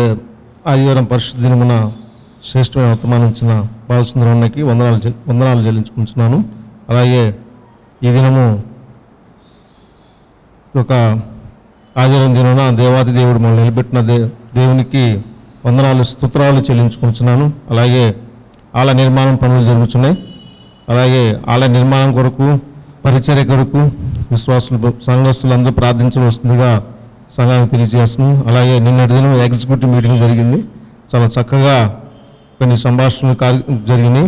ఆదివారం పరిశుద్ధ దినమున శ్రేష్టమైన వర్తమానం ఇచ్చిన బాలసుందరన్నకి వందనాలు చెల్లించుకుంటున్నాను. అలాగే ఈ దినము ఒక ఆదివారం దినమున దేవాది దేవుడు మనల్ని నిలబెట్టిన దేవునికి వందనాలు స్తోత్రాలు చెల్లించుకుంటున్నాను. అలాగే ఆలయ నిర్మాణం పనులు జరుగుతున్నాయి. అలాగే ఆలయ నిర్మాణం కొరకు, పరిచర్య కొరకు విశ్వాసులు సంఘస్థులందరూ ప్రార్థించవలసిందిగా సంఘానికి తెలియజేస్తున్నాను. అలాగే నిన్నటి దినం ఎగ్జిక్యూటివ్ మీటింగ్ జరిగింది. చాలా చక్కగా కొన్ని సంభాషణలు జరిగినాయి.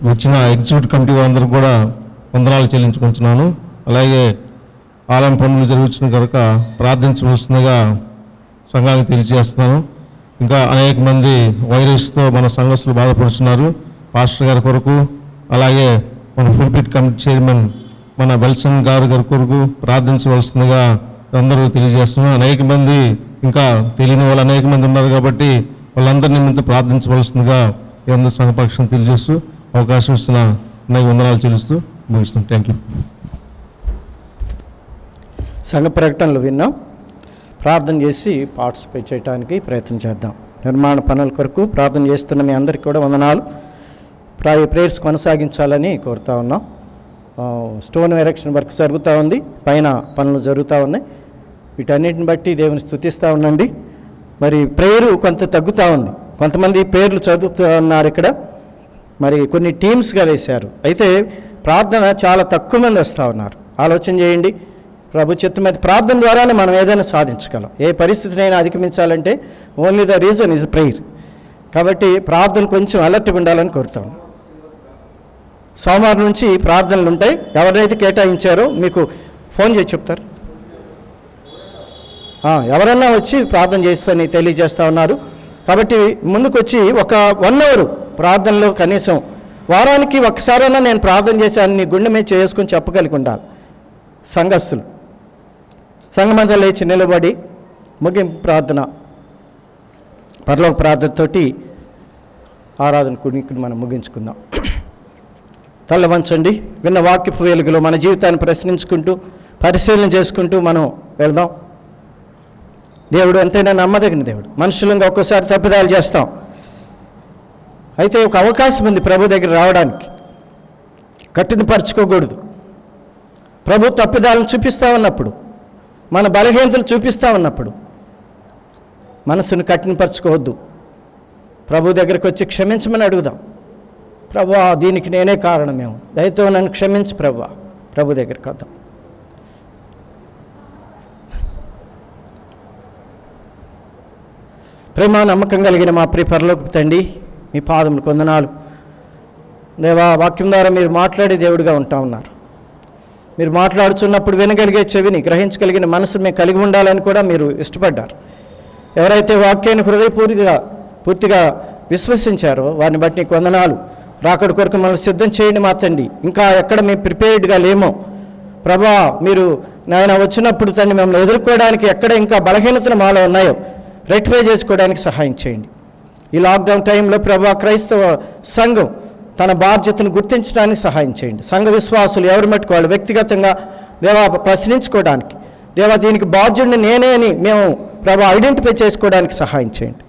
వచ్చిన ఎగ్జిక్యూటివ్ కమిటీ వారందరూ కూడా వందనాలు చెల్లించుకుంటున్నాను. అలాగే ఆలయం పనులు జరుగుతున్న కనుక ప్రార్థించవలసిందిగా సంఘానికి తెలియజేస్తున్నాను. ఇంకా అనేక మంది వైరస్తో మన సంఘస్థులు బాధపడుతున్నారు. పాస్టర్ గారి కొరకు, అలాగే మన ఫుల్పిట్ కమిటీ చైర్మన్ మన వెల్సన్ గారి కొరకు ప్రార్థించవలసిందిగా అందరూ తెలియజేస్తున్నారు. అనేక మంది ఇంకా తెలియని వాళ్ళు అనేక మంది ఉన్నారు కాబట్టి వాళ్ళందరినీ ముందు ప్రార్థించవలసిందిగా ఈ అందరూ సంఘపక్షం తెలియజేస్తూ అవకాశం ఇస్తున్న నాకు వందనాలు చెల్లిస్తూ ముగిస్తున్నాం. Thank you. సంఘ ప్రకటనలు విన్నాం. ప్రార్థన చేసి పార్టిసిపేట్ చేయడానికి ప్రయత్నం చేద్దాం. నిర్మాణ పనుల కొరకు ప్రార్థన చేస్తున్న మీ అందరికీ కూడా వందనాలు. ప్రేయర్స్ కొనసాగించాలని కోరుతా ఉన్నాం. స్టోన్ ఎరెక్షన్ వర్క్ జరుగుతూ ఉంది, పైన పనులు జరుగుతూ ఉన్నాయి. వీటన్నిటిని బట్టి దేవుని స్తుతిస్తూ ఉండండి. మరి ప్రేయరు కొంత తగ్గుతూ ఉంది. కొంతమంది పేర్లు చదువుతూ ఉన్నారు ఇక్కడ, మరి కొన్ని టీమ్స్గా వేశారు. అయితే ప్రార్థన చాలా తక్కువ మంది వస్తూ ఉన్నారు. ఆలోచన చేయండి. ప్రభు చిత్తం మీద ప్రార్థన ద్వారానే మనం ఏదైనా సాధించగలం. ఏ పరిస్థితినైనా అధిగమించాలంటే only the reason is prayer. కాబట్టి ప్రార్థన కొంచెం అలర్ట్గా ఉండాలని కోరుతాను. సోమవారం నుంచి ప్రార్థనలు ఉంటాయి. ఎవరైతే కేటాయించారో మీకు ఫోన్ చేసి చెప్తారు. ఎవరన్నా వచ్చి ప్రార్థన చేస్తారని తెలియజేస్తూ ఉన్నారు. కాబట్టి ముందుకు వచ్చి ఒక 1 అవర్ ప్రార్థనలో కనీసం వారానికి ఒక్కసారైనా నేను ప్రార్థన చేశాను నీ గుండె మీద చేసుకొని చెప్పగలిగి ఉండాలి. సంఘస్థులు సంఘమంతా లేచి నిలబడి ముగింపు ప్రార్థన, పరలోక ప్రార్థనతోటి ఆరాధన కునికి మనం ముగించుకుందాం. తల్ల వంచండి. విన్న వాక్యపు వెలుగులో మన జీవితాన్ని ప్రశ్నించుకుంటూ పరిశీలన చేసుకుంటూ మనం వెళ్దాం. దేవుడు ఎంతైనా నమ్మదగిన దేవుడు. మనుషులంగా ఒక్కోసారి తప్పిదాలు చేస్తాం. అయితే ఒక అవకాశం ఉంది ప్రభు దగ్గర రావడానికి. కఠినపరచుకోకూడదు. ప్రభు తప్పిదాలను చూపిస్తూ ఉన్నప్పుడు, మన బలహీనతలు చూపిస్తూ ఉన్నప్పుడు మనసును కఠినపరచుకోవద్దు. ప్రభు దగ్గరికి వచ్చి క్షమించమని అడుగుదాం. ప్రభు, దీనికి నేనే కారణమేమో, దయతో నన్ను క్షమించు ప్రభు. ప్రభు దగ్గరికి వద్దాం. ప్రేమ నమ్మకం కలిగిన మా ప్రియ పరలోకపు తండ్రి, మీ పాదములకు వందనాలు. దేవా, వాక్యం ద్వారా మీరు మాట్లాడే దేవుడిగా ఉంటా ఉన్నారు. మీరు మాట్లాడుచున్నప్పుడు వినగలిగే చెవిని, గ్రహించగలిగిన మనసును మేము కలిగి ఉండాలని కూడా మీరు ఇష్టపడ్డారు. ఎవరైతే వాక్యాన్ని పూర్తిగా విశ్వసించారో వారిని బట్టి నీకు వందనాలు. రాకడ కొరకు మనల్ని సిద్ధం చేయండి మా తండ్రి. ఇంకా ఎక్కడ మేము ప్రిపేర్డ్గా లేమో ప్రభా, మీరు నాయన వచ్చినప్పుడు తండ్రి మిమ్మల్ని ఎదుర్కోవడానికి ఎక్కడ ఇంకా బలహీనతలు మాలో ఉన్నాయో రెక్టిఫై చేసుకోవడానికి సహాయం చేయండి. ఈ లాక్డౌన్ టైంలో ప్రభా, క్రైస్తవ సంఘం తన బాధ్యతను గుర్తించడానికి సహాయం చేయండి. సంఘ విశ్వాసులు ఎవరి మట్టుకు వాళ్ళు వ్యక్తిగతంగా దేవా ప్రశ్నించుకోవడానికి, దేవా దీనికి బాధ్యుడిని నేనే అని మేము ప్రభా ఐడెంటిఫై చేసుకోవడానికి సహాయం చేయండి.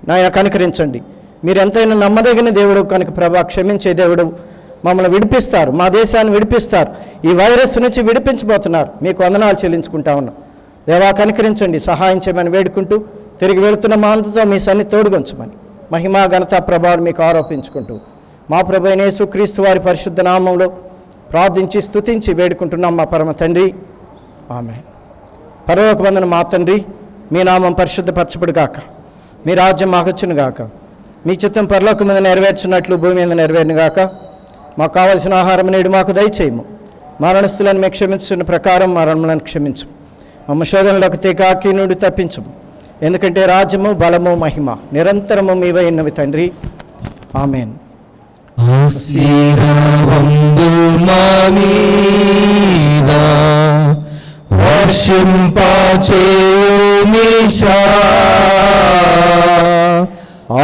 నాయన కనుకరించండి. మీరు ఎంతైనా నమ్మదగిన దేవుడు కనుక ప్రభా, క్షమించే దేవుడు, మమ్మల్ని విడిపిస్తారు, మా దేశాన్ని విడిపిస్తారు, ఈ వైరస్ నుంచి విడిపించబోతున్నారు. మీకు వందనాలు చెల్లించుకుంటా ఉన్నాం. దేవా కనుకరించండి, సహాయం చేయమని వేడుకుంటూ తిరిగి వెళుతున్న మా అంతతో మీ సన్ని తోడుగొంచమని మహిమా ఘనత ప్రభావం మీకు ఆరోపించుకుంటూ మా ప్రభు అయిన యేసుక్రీస్తు వారి పరిశుద్ధ నామంలో ప్రార్థించి స్తుతించి వేడుకుంటున్నాం మా పరమ తండ్రి. ఆమేన్. పరలోక వందన మా తండ్రి, మీ నామం పరిశుద్ధపరచబడు గాక, మీ రాజ్యం మాకొచ్చును గాక, మీ చిత్తం పరలోకం మీద నెరవేర్చున్నట్లు భూమి మీద నెరవేరును గాక. మాకు కావలసిన ఆహారం నేడు మాకు దయచేయము. మా రుణస్థులను మేము క్షమించున్న ప్రకారం మా రుణములను క్షమించము. మమ్మ శోధనలోకి తెకాకి నుండి తప్పించము. ఎందుకంటే రాజ్యము, బలము, మహిమ నిరంతరము మీవై ఉన్నవి తండ్రి. ఆమేన్.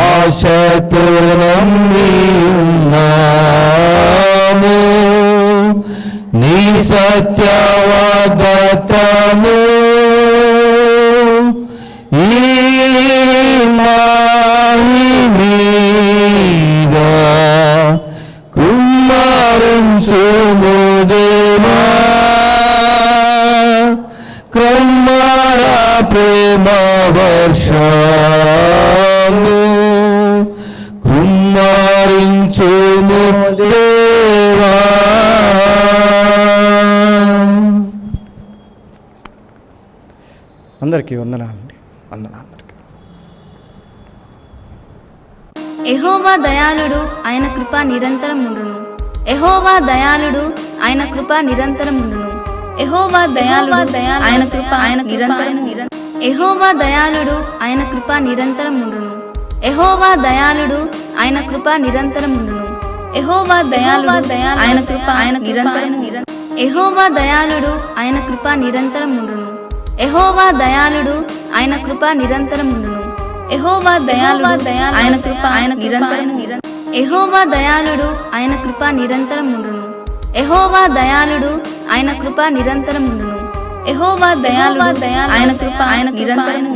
ఆశతో నమ్మి ఉన్నాము నీ సత్యవాగ్దానము, ఈ మాహి మీద కుమ్మరించుము దేవా, క్రమ్మర ప్రేమ వర్షము కుమ్మరించుము దేవా. అందరికీ వందనాలండి. వందనాలు. యెహోవా దయాళుడు, ఆయన కృప నిరంతరం ఉండును. యెహోవా దయాళుడు, ఆయన కృప నిరంతరం ఉండును. యెహోవా దయాళుడు, ఆయన కృప నిరంతరం. యెహోవా దయాళుడు, ఆయన కృప నిరంతరం ఉండును. యెహోవా దయాళుడు, ఆయన కృప నిరంతరం ఉండును. యెహోవా దయాళుడు, ఆయన కృప నిరంతరం. యెహోవా దయాళుడు, ఆయన కృప నిరంతరం ఉండును. యెహోవా దయాళుడు, ఆయన కృప నిరంతరం ఉండును. యెహోవా దయాళుడు, ఆయన కృప నిరంతరం. యెహోవా దయాళుడు, ఆయన కృప నిరంతరం ఉండును. యెహోవా దయాళుడు, ఆయన కృప నిరంతరం ఉండును. యెహోవా దయాళుడు, ఆయన కృప నిరంతరం.